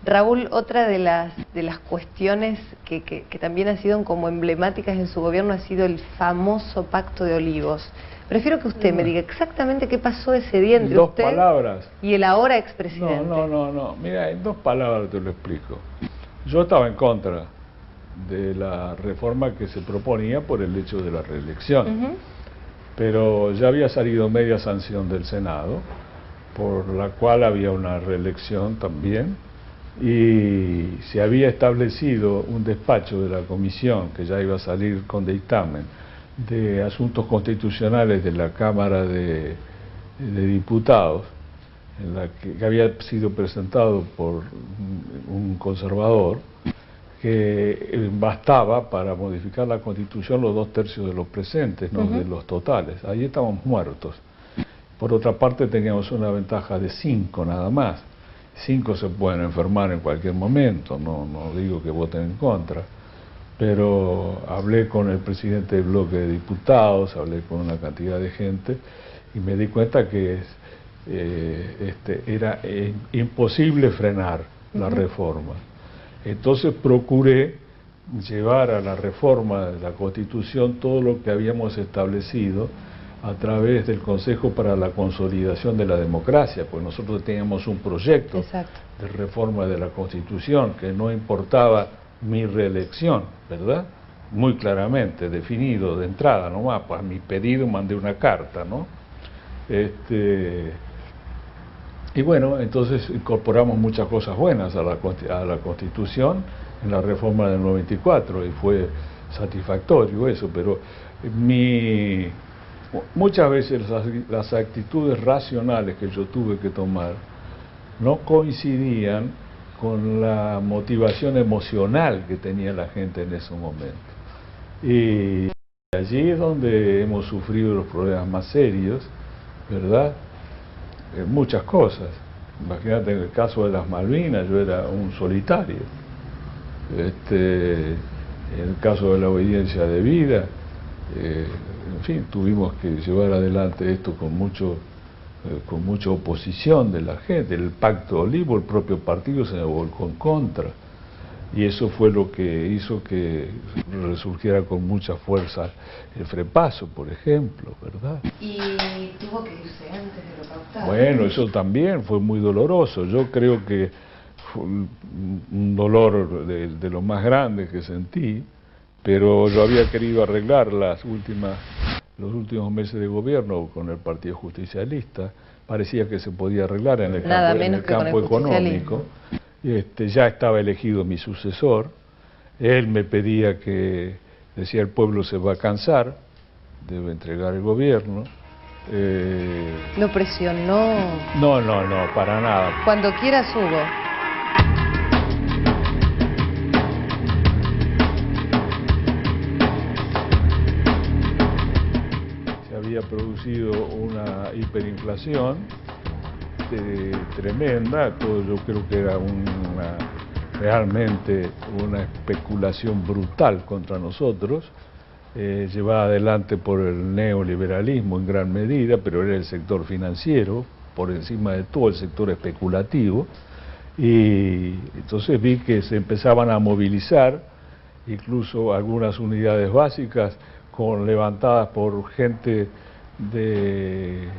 [SPEAKER 5] Raúl, otra de las cuestiones que también han sido como emblemáticas en su gobierno ha sido el famoso Pacto de Olivos. Prefiero que usted me diga exactamente qué pasó ese día entre
[SPEAKER 3] Dos
[SPEAKER 5] usted
[SPEAKER 3] palabras.
[SPEAKER 5] y el ahora expresidente.
[SPEAKER 3] No. Mira, en 2 palabras te lo explico. Yo estaba en contra de la reforma que se proponía por el hecho de la reelección. Pero ya había salido media sanción del Senado, por la cual había una reelección también, y se había establecido un despacho de la comisión que ya iba a salir con dictamen de Asuntos Constitucionales de la Cámara de Diputados, en la que había sido presentado por un conservador, que bastaba para modificar la Constitución los 2/3 de los presentes, no de los totales. Ahí estábamos muertos. Por otra parte teníamos una ventaja de 5 nada más. 5 se pueden enfermar en cualquier momento, no digo que voten en contra, pero hablé con el presidente del bloque de diputados, hablé con una cantidad de gente y me di cuenta que era imposible frenar la reforma. Entonces procuré llevar a la reforma de la Constitución todo lo que habíamos establecido a través del Consejo para la Consolidación de la Democracia, pues nosotros teníamos un proyecto de reforma de la Constitución que no importaba mi reelección, ¿verdad? Muy claramente definido de entrada nomás, pues a mi pedido mandé una carta, ¿no? Y bueno, entonces incorporamos muchas cosas buenas a la Constitución en la reforma del 94 y fue satisfactorio eso, pero muchas veces las actitudes racionales que yo tuve que tomar no coincidían con la motivación emocional que tenía la gente en ese momento. Y allí es donde hemos sufrido los problemas más serios, ¿verdad? Muchas cosas. Imagínate, en el caso de las Malvinas yo era un solitario. En el caso de la obediencia debida, en fin, tuvimos que llevar adelante esto con mucha oposición de la gente. El Pacto Olivo, el propio partido se volcó en contra. Y eso fue lo que hizo que resurgiera con mucha fuerza el FREPASO, por ejemplo, ¿verdad?
[SPEAKER 5] ¿Y tuvo que irse antes de lo pautado?
[SPEAKER 3] Bueno, eso también fue muy doloroso. Yo creo que fue un dolor de lo más grande que sentí, pero yo había querido arreglar los últimos meses de gobierno con el Partido Justicialista. Parecía que se podía arreglar en el campo económico. Ya estaba elegido mi sucesor. Él me pedía que, decía, el pueblo se va a cansar, debe entregar el gobierno.
[SPEAKER 5] ¿Lo presionó?
[SPEAKER 3] No, para nada.
[SPEAKER 5] Cuando quiera subo.
[SPEAKER 3] Se había producido una hiperinflación tremenda, todo yo creo que era realmente una especulación brutal contra nosotros, llevada adelante por el neoliberalismo en gran medida, pero era el sector financiero, por encima de todo el sector especulativo, y entonces vi que se empezaban a movilizar incluso algunas unidades básicas levantadas por gente de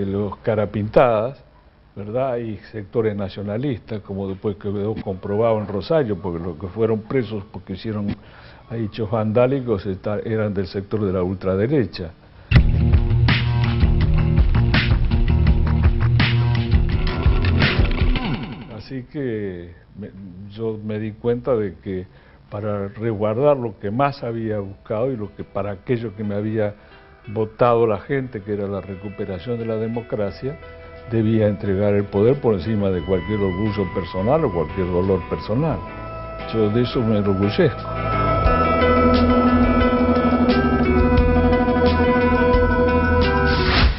[SPEAKER 3] los carapintadas, ¿verdad? Y sectores nacionalistas, como después quedó comprobado en Rosario, porque los que fueron presos porque hicieron hechos vandálicos eran del sector de la ultraderecha. Así que yo me di cuenta de que para resguardar lo que más había buscado y para aquello que me había votado la gente, que era la recuperación de la democracia, debía entregar el poder por encima de cualquier orgullo personal o cualquier dolor personal. Yo de eso me enorgullezco.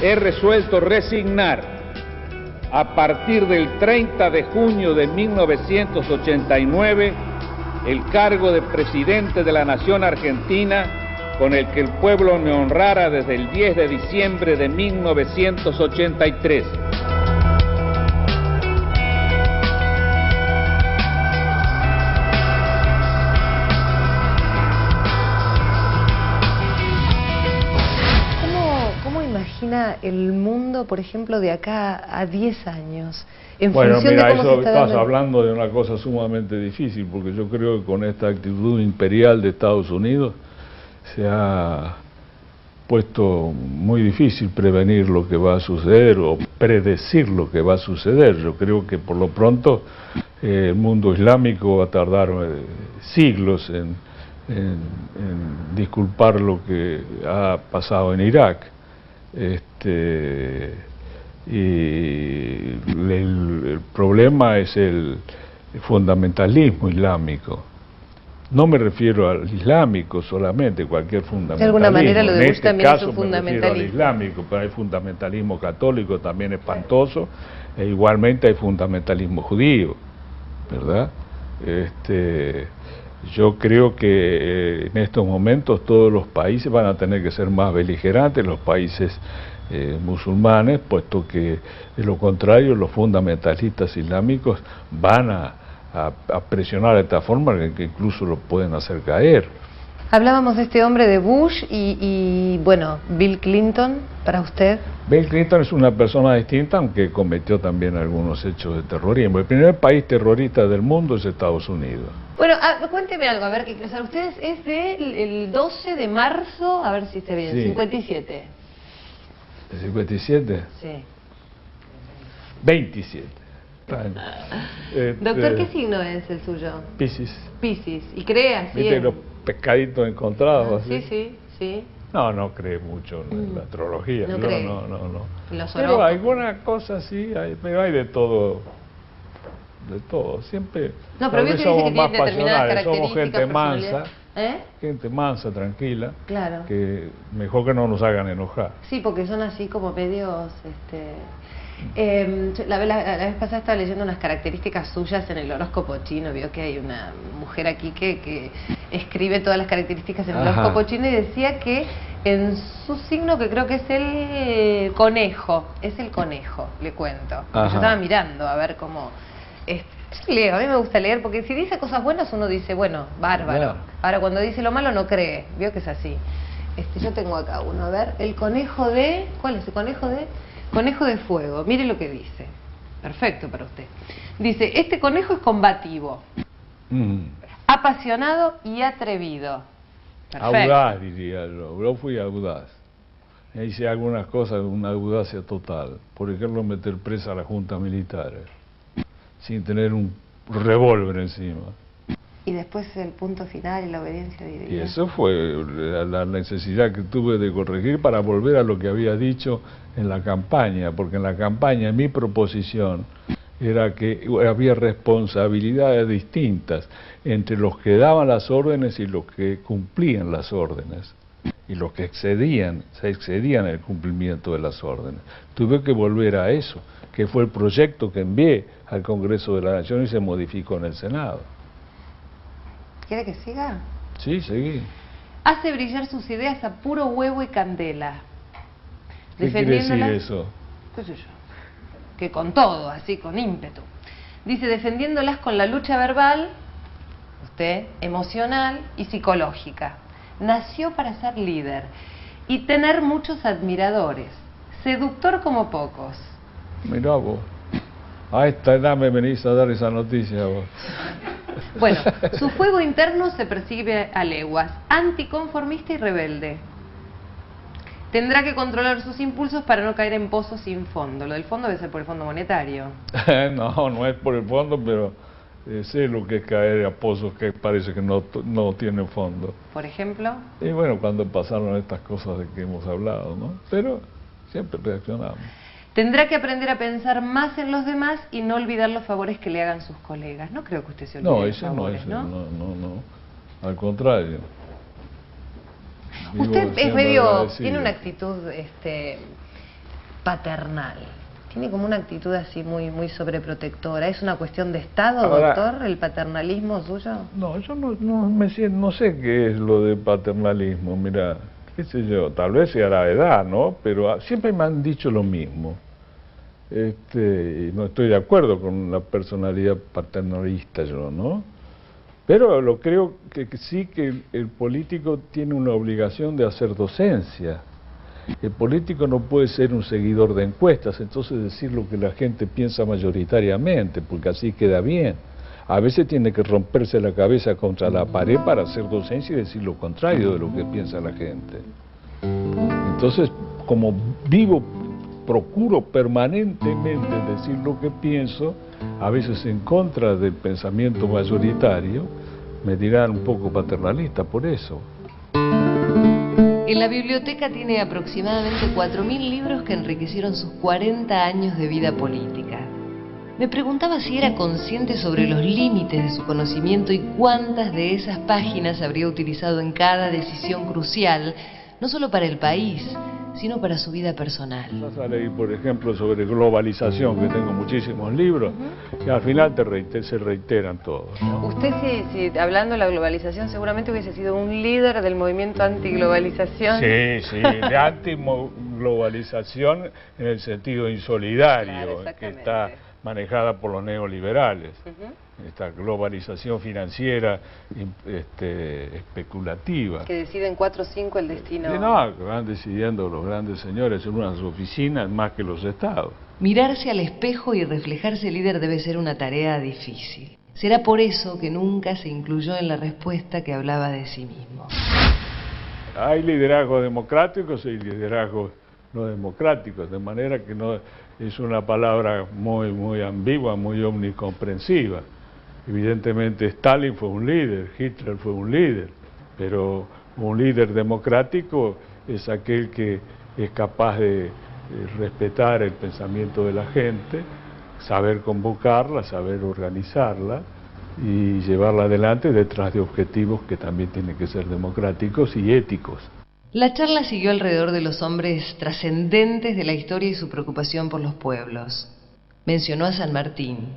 [SPEAKER 6] He resuelto resignar a partir del 30 de junio de 1989 el cargo de presidente de la Nación Argentina, con el que el pueblo me honrara desde el 10 de diciembre de 1983.
[SPEAKER 5] ¿Cómo imagina el mundo, por ejemplo, de acá a 10 años?
[SPEAKER 3] Bueno, mira, eso estás hablando de una cosa sumamente difícil, porque yo creo que con esta actitud imperial de Estados Unidos se ha puesto muy difícil prevenir lo que va a suceder o predecir lo que va a suceder. Yo creo que por lo pronto el mundo islámico va a tardar siglos en disculpar lo que ha pasado en Irak. Y el problema es el fundamentalismo islámico. No me refiero al islámico solamente, cualquier fundamentalismo.
[SPEAKER 1] De alguna manera lo de Bush también es un
[SPEAKER 3] fundamentalismo. Me refiero al islámico, pero hay fundamentalismo católico también espantoso, e igualmente hay fundamentalismo judío, ¿verdad? Yo creo que en estos momentos todos los países van a tener que ser más beligerantes, los países musulmanes, puesto que de lo contrario los fundamentalistas islámicos van a presionar de esta forma que incluso lo pueden hacer caer.
[SPEAKER 1] Hablábamos de este hombre de Bush y bueno, Bill Clinton, para usted.
[SPEAKER 3] Bill Clinton es una persona distinta, aunque cometió también algunos hechos de terrorismo. El primer país terrorista del mundo es Estados Unidos.
[SPEAKER 1] Bueno, cuénteme algo, a ver, o sea, ustedes es del 12 de marzo, a ver si esté bien,
[SPEAKER 3] Sí.
[SPEAKER 1] 57.
[SPEAKER 3] ¿De 57?
[SPEAKER 1] Sí.
[SPEAKER 3] 27.
[SPEAKER 1] Doctor, ¿qué signo es el suyo?
[SPEAKER 3] Piscis.
[SPEAKER 1] Piscis. ¿Y cree así?
[SPEAKER 3] ¿Viste los pescaditos encontrados?
[SPEAKER 1] Sí,
[SPEAKER 3] así?
[SPEAKER 1] sí.
[SPEAKER 3] No cree mucho en la astrología.
[SPEAKER 1] No cree.
[SPEAKER 3] No.
[SPEAKER 1] Los
[SPEAKER 3] Pero
[SPEAKER 1] horóscopos.
[SPEAKER 3] alguna cosa sí, pero hay de todo. De todo. Siempre.
[SPEAKER 1] No, pero
[SPEAKER 3] tal
[SPEAKER 1] vio
[SPEAKER 3] vez
[SPEAKER 1] que dice
[SPEAKER 3] somos
[SPEAKER 1] que
[SPEAKER 3] más
[SPEAKER 1] tiene determinadas
[SPEAKER 3] pasionales, somos
[SPEAKER 1] características,
[SPEAKER 3] gente mansa.
[SPEAKER 1] personalidad.
[SPEAKER 3] Gente mansa, tranquila.
[SPEAKER 1] Claro.
[SPEAKER 3] Que mejor que no nos hagan enojar.
[SPEAKER 1] Sí, porque son así como medios... la vez pasada estaba leyendo unas características suyas en el horóscopo chino. Vio que hay una mujer aquí que escribe todas las características en el
[SPEAKER 3] Ajá.
[SPEAKER 1] horóscopo chino y decía que en su signo, que creo que es el conejo, le cuento. Yo
[SPEAKER 3] Ajá.
[SPEAKER 1] estaba mirando a ver cómo... Yo leo, a mí me gusta leer, porque si dice cosas buenas uno dice, bueno, bárbaro.
[SPEAKER 3] Claro.
[SPEAKER 1] Ahora cuando dice lo malo no cree, vio que es así. Yo tengo acá uno, a ver, el conejo de... ¿Cuál es el conejo de...? Conejo de fuego, mire lo que dice. Perfecto para usted. Dice, este conejo es combativo, apasionado y atrevido. Perfecto.
[SPEAKER 3] Audaz, diría yo. Yo fui audaz. Hice algunas cosas con una audacia total. Por ejemplo, meter presa a la junta militar, sin tener un revólver encima.
[SPEAKER 1] Y después el punto final y la obediencia divina.
[SPEAKER 3] Y eso fue la necesidad que tuve de corregir para volver a lo que había dicho en la campaña, porque en la campaña mi proposición era que había responsabilidades distintas entre los que daban las órdenes y los que cumplían las órdenes, y los que se excedían en el cumplimiento de las órdenes. Tuve que volver a eso, que fue el proyecto que envié al Congreso de la Nación y se modificó en el Senado.
[SPEAKER 1] ¿Quiere que siga?
[SPEAKER 3] Sí, seguí.
[SPEAKER 1] Hace brillar sus ideas a puro huevo y candela.
[SPEAKER 3] ¿Qué quiere decir
[SPEAKER 1] Defendiéndolas-
[SPEAKER 3] eso?
[SPEAKER 1] qué sé yo, que con todo, así, con ímpetu. Dice, defendiéndolas con la lucha verbal, usted, emocional y psicológica. Nació para ser líder y tener muchos admiradores, seductor como pocos.
[SPEAKER 3] Mirá vos, a esta edad me venís a dar esa noticia vos.
[SPEAKER 1] Bueno, su fuego interno se percibe a leguas, anticonformista y rebelde. Tendrá que controlar sus impulsos para no caer en pozos sin fondo. Lo del fondo debe ser por el Fondo Monetario.
[SPEAKER 3] No es por el fondo, pero sé lo que es caer a pozos que parece que no tienen fondo.
[SPEAKER 1] Por ejemplo,
[SPEAKER 3] Y bueno, cuando pasaron estas cosas de que hemos hablado, ¿no? Pero siempre reaccionamos.
[SPEAKER 1] tendrá que aprender a pensar más en los demás y no olvidar los favores que le hagan sus colegas. No creo que usted se olvide
[SPEAKER 3] No,
[SPEAKER 1] de los
[SPEAKER 3] ese no
[SPEAKER 1] favores,
[SPEAKER 3] es,
[SPEAKER 1] ¿no?
[SPEAKER 3] no. Al contrario. Vivo
[SPEAKER 1] Usted es
[SPEAKER 3] siempre
[SPEAKER 1] medio,
[SPEAKER 3] agradecido.
[SPEAKER 1] tiene una actitud paternal. Tiene como una actitud así muy sobreprotectora. ¿Es una cuestión de Estado,
[SPEAKER 3] Ahora,
[SPEAKER 1] doctor, el paternalismo suyo?
[SPEAKER 3] No, yo no sé qué es lo de paternalismo, mira, qué sé yo, tal vez sea la edad, ¿no? Pero siempre me han dicho lo mismo. Y no estoy de acuerdo con la personalidad paternalista yo, ¿no? Pero lo creo que sí que el político tiene una obligación de hacer docencia. El político no puede ser un seguidor de encuestas, entonces decir lo que la gente piensa mayoritariamente, porque así queda bien. A veces tiene que romperse la cabeza contra la pared para hacer docencia y decir lo contrario de lo que piensa la gente. Entonces, como procuro permanentemente decir lo que pienso, a veces en contra del pensamiento mayoritario, me dirán un poco paternalista por eso.
[SPEAKER 5] En la biblioteca tiene aproximadamente 4.000 libros que enriquecieron sus 40 años de vida política. Me preguntaba si era consciente sobre los límites de su conocimiento y cuántas de esas páginas habría utilizado en cada decisión crucial, no solo para el país, sino para su vida personal.
[SPEAKER 3] Vas a leer, por ejemplo, sobre globalización, que tengo muchísimos libros, y al final se reiteran todos, ¿no?
[SPEAKER 1] Usted, si hablando de la globalización, seguramente hubiese sido un líder del movimiento antiglobalización.
[SPEAKER 3] Sí, de antiglobalización en el sentido insolidario,
[SPEAKER 1] Claro,
[SPEAKER 3] que está manejada por los neoliberales. Esta globalización financiera especulativa.
[SPEAKER 1] Que deciden 4 o 5 el destino.
[SPEAKER 3] Y no, que van decidiendo los grandes señores en unas oficinas más que los estados.
[SPEAKER 5] Mirarse al espejo y reflejarse líder debe ser una tarea difícil. Será por eso que nunca se incluyó en la respuesta que hablaba de sí mismo.
[SPEAKER 3] Hay liderazgos democráticos y liderazgos no democráticos, de manera que no es una palabra muy ambigua, muy omnicomprensiva. Evidentemente Stalin fue un líder, Hitler fue un líder, pero un líder democrático es aquel que es capaz de respetar el pensamiento de la gente, saber convocarla, saber organizarla y llevarla adelante detrás de objetivos que también tienen que ser democráticos y éticos.
[SPEAKER 5] La charla siguió alrededor de los hombres trascendentes de la historia y su preocupación por los pueblos. Mencionó a San Martín.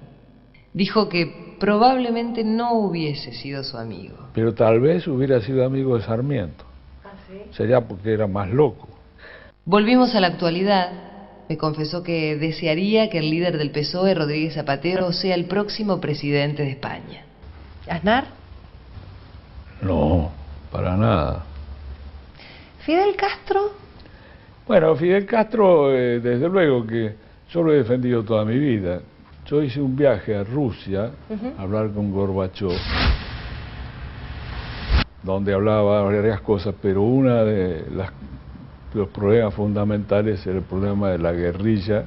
[SPEAKER 5] Dijo que probablemente no hubiese sido su amigo.
[SPEAKER 3] Pero tal vez hubiera sido amigo de Sarmiento.
[SPEAKER 1] ¿Ah, sí?
[SPEAKER 3] Sería porque era más loco.
[SPEAKER 5] Volvimos a la actualidad. Me confesó que desearía que el líder del PSOE, Rodríguez Zapatero, sea el próximo presidente de España.
[SPEAKER 1] ¿Aznar?
[SPEAKER 3] No, para nada.
[SPEAKER 1] ¿Fidel Castro?
[SPEAKER 3] Bueno, Fidel Castro, desde luego que yo lo he defendido toda mi vida. Yo hice un viaje a Rusia a hablar con Gorbachov, donde hablaba varias cosas, pero una de los problemas fundamentales era el problema de la guerrilla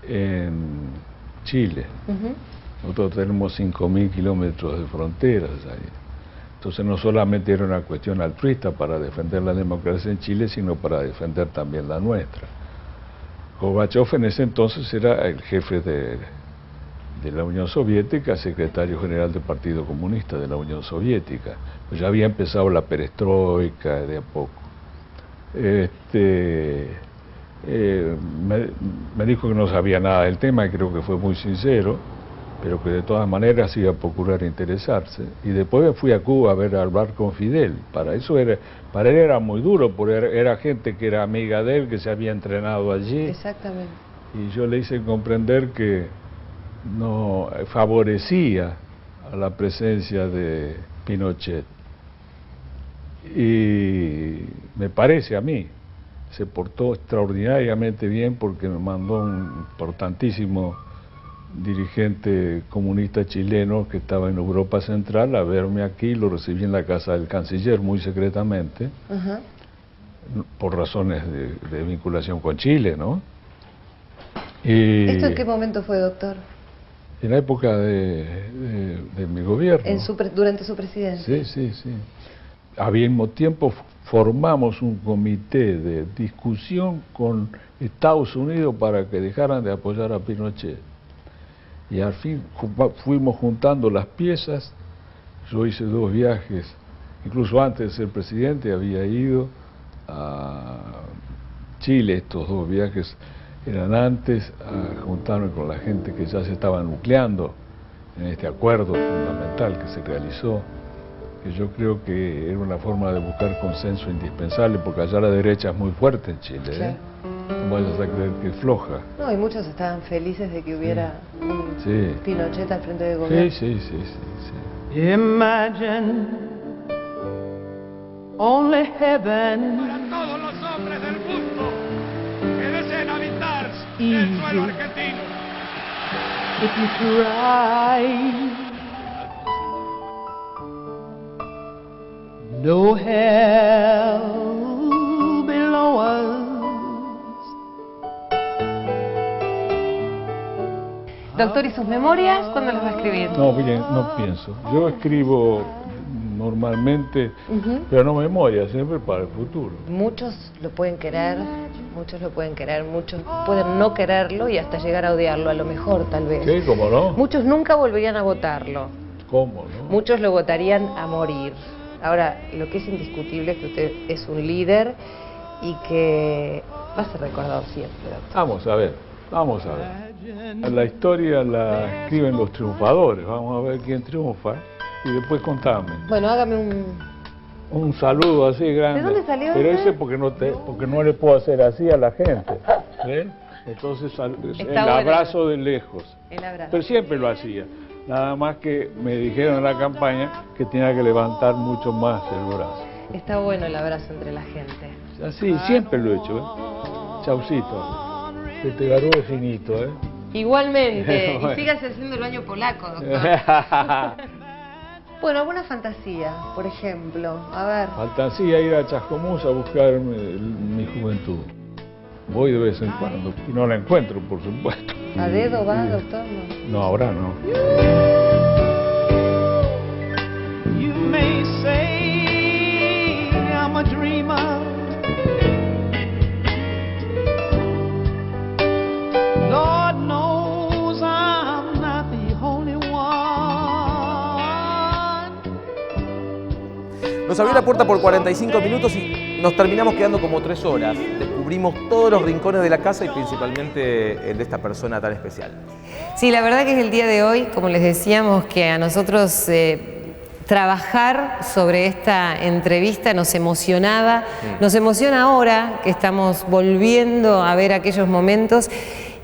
[SPEAKER 3] en Chile. Nosotros tenemos 5.000 kilómetros de fronteras ahí. Entonces no solamente era una cuestión altruista para defender la democracia en Chile, sino para defender también la nuestra. Gorbachov en ese entonces era el jefe de la Unión Soviética, secretario general del Partido Comunista de la Unión Soviética. Pues ya había empezado la perestroika de a poco. Me dijo que no sabía nada del tema, y creo que fue muy sincero, pero que de todas maneras iba a procurar interesarse. Y después me fui a Cuba a hablar con Fidel. Para él era muy duro, porque era gente que era amiga de él, que se había entrenado allí.
[SPEAKER 1] Exactamente.
[SPEAKER 3] Y yo le hice comprender que no favorecía a la presencia de Pinochet. Y me parece a mí, se portó extraordinariamente bien porque me mandó un importantísimo dirigente comunista chileno que estaba en Europa Central a verme aquí, lo recibí en la casa del canciller muy secretamente, por razones de vinculación con Chile, ¿no? Y
[SPEAKER 1] ¿Esto en qué momento fue, doctor?
[SPEAKER 3] En la época de mi gobierno.
[SPEAKER 1] Durante su presidencia.
[SPEAKER 3] Sí. Al mismo tiempo formamos un comité de discusión con Estados Unidos para que dejaran de apoyar a Pinochet. Y al fin fuimos juntando las piezas. Yo hice 2 viajes, incluso antes de ser presidente había ido a Chile. Estos 2 viajes eran antes, a juntarme con la gente que ya se estaba nucleando en este acuerdo fundamental que se realizó, que yo creo que era una forma de buscar consenso indispensable, porque allá la derecha es muy fuerte en Chile,
[SPEAKER 1] Claro.
[SPEAKER 3] No vayas a creer que es floja.
[SPEAKER 1] No, y muchos estaban felices de que hubiera un
[SPEAKER 3] Sí.
[SPEAKER 1] Pinochet al frente del gobierno.
[SPEAKER 3] Sí.
[SPEAKER 7] Imagine only heaven.
[SPEAKER 6] Para todos los hombres del mundo que deseen habitar
[SPEAKER 7] Easy.
[SPEAKER 6] el suelo argentino.
[SPEAKER 7] If you try, no hell below us.
[SPEAKER 1] Doctor, ¿y sus memorias cuándo las va a escribir?
[SPEAKER 3] No, bien, no pienso. Yo escribo normalmente, pero no memoria, siempre para el futuro.
[SPEAKER 1] Muchos lo pueden querer, muchos lo pueden querer, muchos pueden no quererlo y hasta llegar a odiarlo, a lo mejor tal vez.
[SPEAKER 3] ¿Qué? ¿Cómo no?
[SPEAKER 1] Muchos nunca volverían a votarlo.
[SPEAKER 3] ¿Cómo no?
[SPEAKER 1] Muchos lo votarían a morir. Ahora, lo que es indiscutible es que usted es un líder y que va a ser recordado siempre, doctor.
[SPEAKER 3] Vamos a ver, vamos a ver. La historia la escriben los triunfadores, vamos a ver quién triunfa y después contame.
[SPEAKER 1] Bueno, hágame
[SPEAKER 3] un saludo así grande.
[SPEAKER 1] ¿De dónde salió
[SPEAKER 3] Pero
[SPEAKER 1] ese?
[SPEAKER 3] ese porque no le puedo hacer así a la gente. ¿Ven? Entonces el abrazo de lejos.
[SPEAKER 1] El abrazo.
[SPEAKER 3] Pero siempre lo hacía. Nada más que me dijeron en la campaña que tenía que levantar mucho más el brazo.
[SPEAKER 1] Está bueno el abrazo entre la gente.
[SPEAKER 3] Así, siempre lo he hecho, ¿eh? Chaucito. Que te garó finito, ¿eh?
[SPEAKER 1] Igualmente.
[SPEAKER 3] Bueno.
[SPEAKER 1] Y sígase haciendo el baño polaco, doctor. Bueno, alguna fantasía, por ejemplo. A ver.
[SPEAKER 3] Fantasía ir a Chascomús a buscar mi juventud. Voy de vez en cuando y no la encuentro, por supuesto.
[SPEAKER 1] ¿A dedo va, doctor?
[SPEAKER 3] No, ahora no.
[SPEAKER 7] You may say I'm a dreamer. Lord knows I'm not the only one.
[SPEAKER 2] Nos abrió la puerta por 45 minutos y nos terminamos quedando como 3 horas. Descubrimos todos los rincones de la casa y principalmente el de esta persona tan especial.
[SPEAKER 1] Sí, la verdad que es el día de hoy, como les decíamos, que a nosotros trabajar sobre esta entrevista nos emocionaba. Nos emociona ahora que estamos volviendo a ver aquellos momentos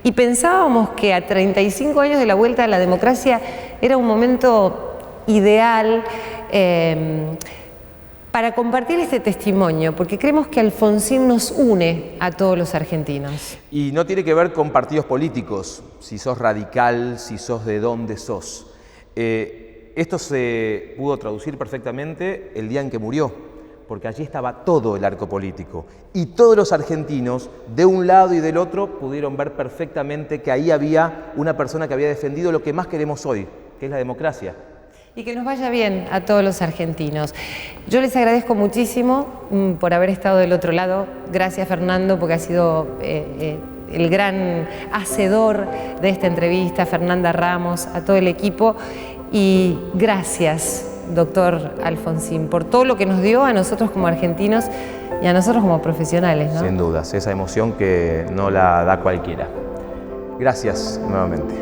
[SPEAKER 1] y pensábamos que a 35 años de la vuelta a la democracia era un momento ideal para compartir este testimonio, porque creemos que Alfonsín nos une a todos los argentinos.
[SPEAKER 2] Y no tiene que ver con partidos políticos, si sos radical, si sos de dónde sos. Esto se pudo traducir perfectamente el día en que murió, porque allí estaba todo el arco político. Y todos los argentinos, de un lado y del otro, pudieron ver perfectamente que ahí había una persona que había defendido lo que más queremos hoy, que es la democracia.
[SPEAKER 1] Y que nos vaya bien a todos los argentinos. Yo les agradezco muchísimo por haber estado del otro lado. Gracias, Fernando, porque ha sido el gran hacedor de esta entrevista, Fernanda Ramos, a todo el equipo. Y gracias, doctor Alfonsín, por todo lo que nos dio a nosotros como argentinos y a nosotros como profesionales, ¿no?
[SPEAKER 2] Sin dudas, esa emoción que no la da cualquiera. Gracias nuevamente.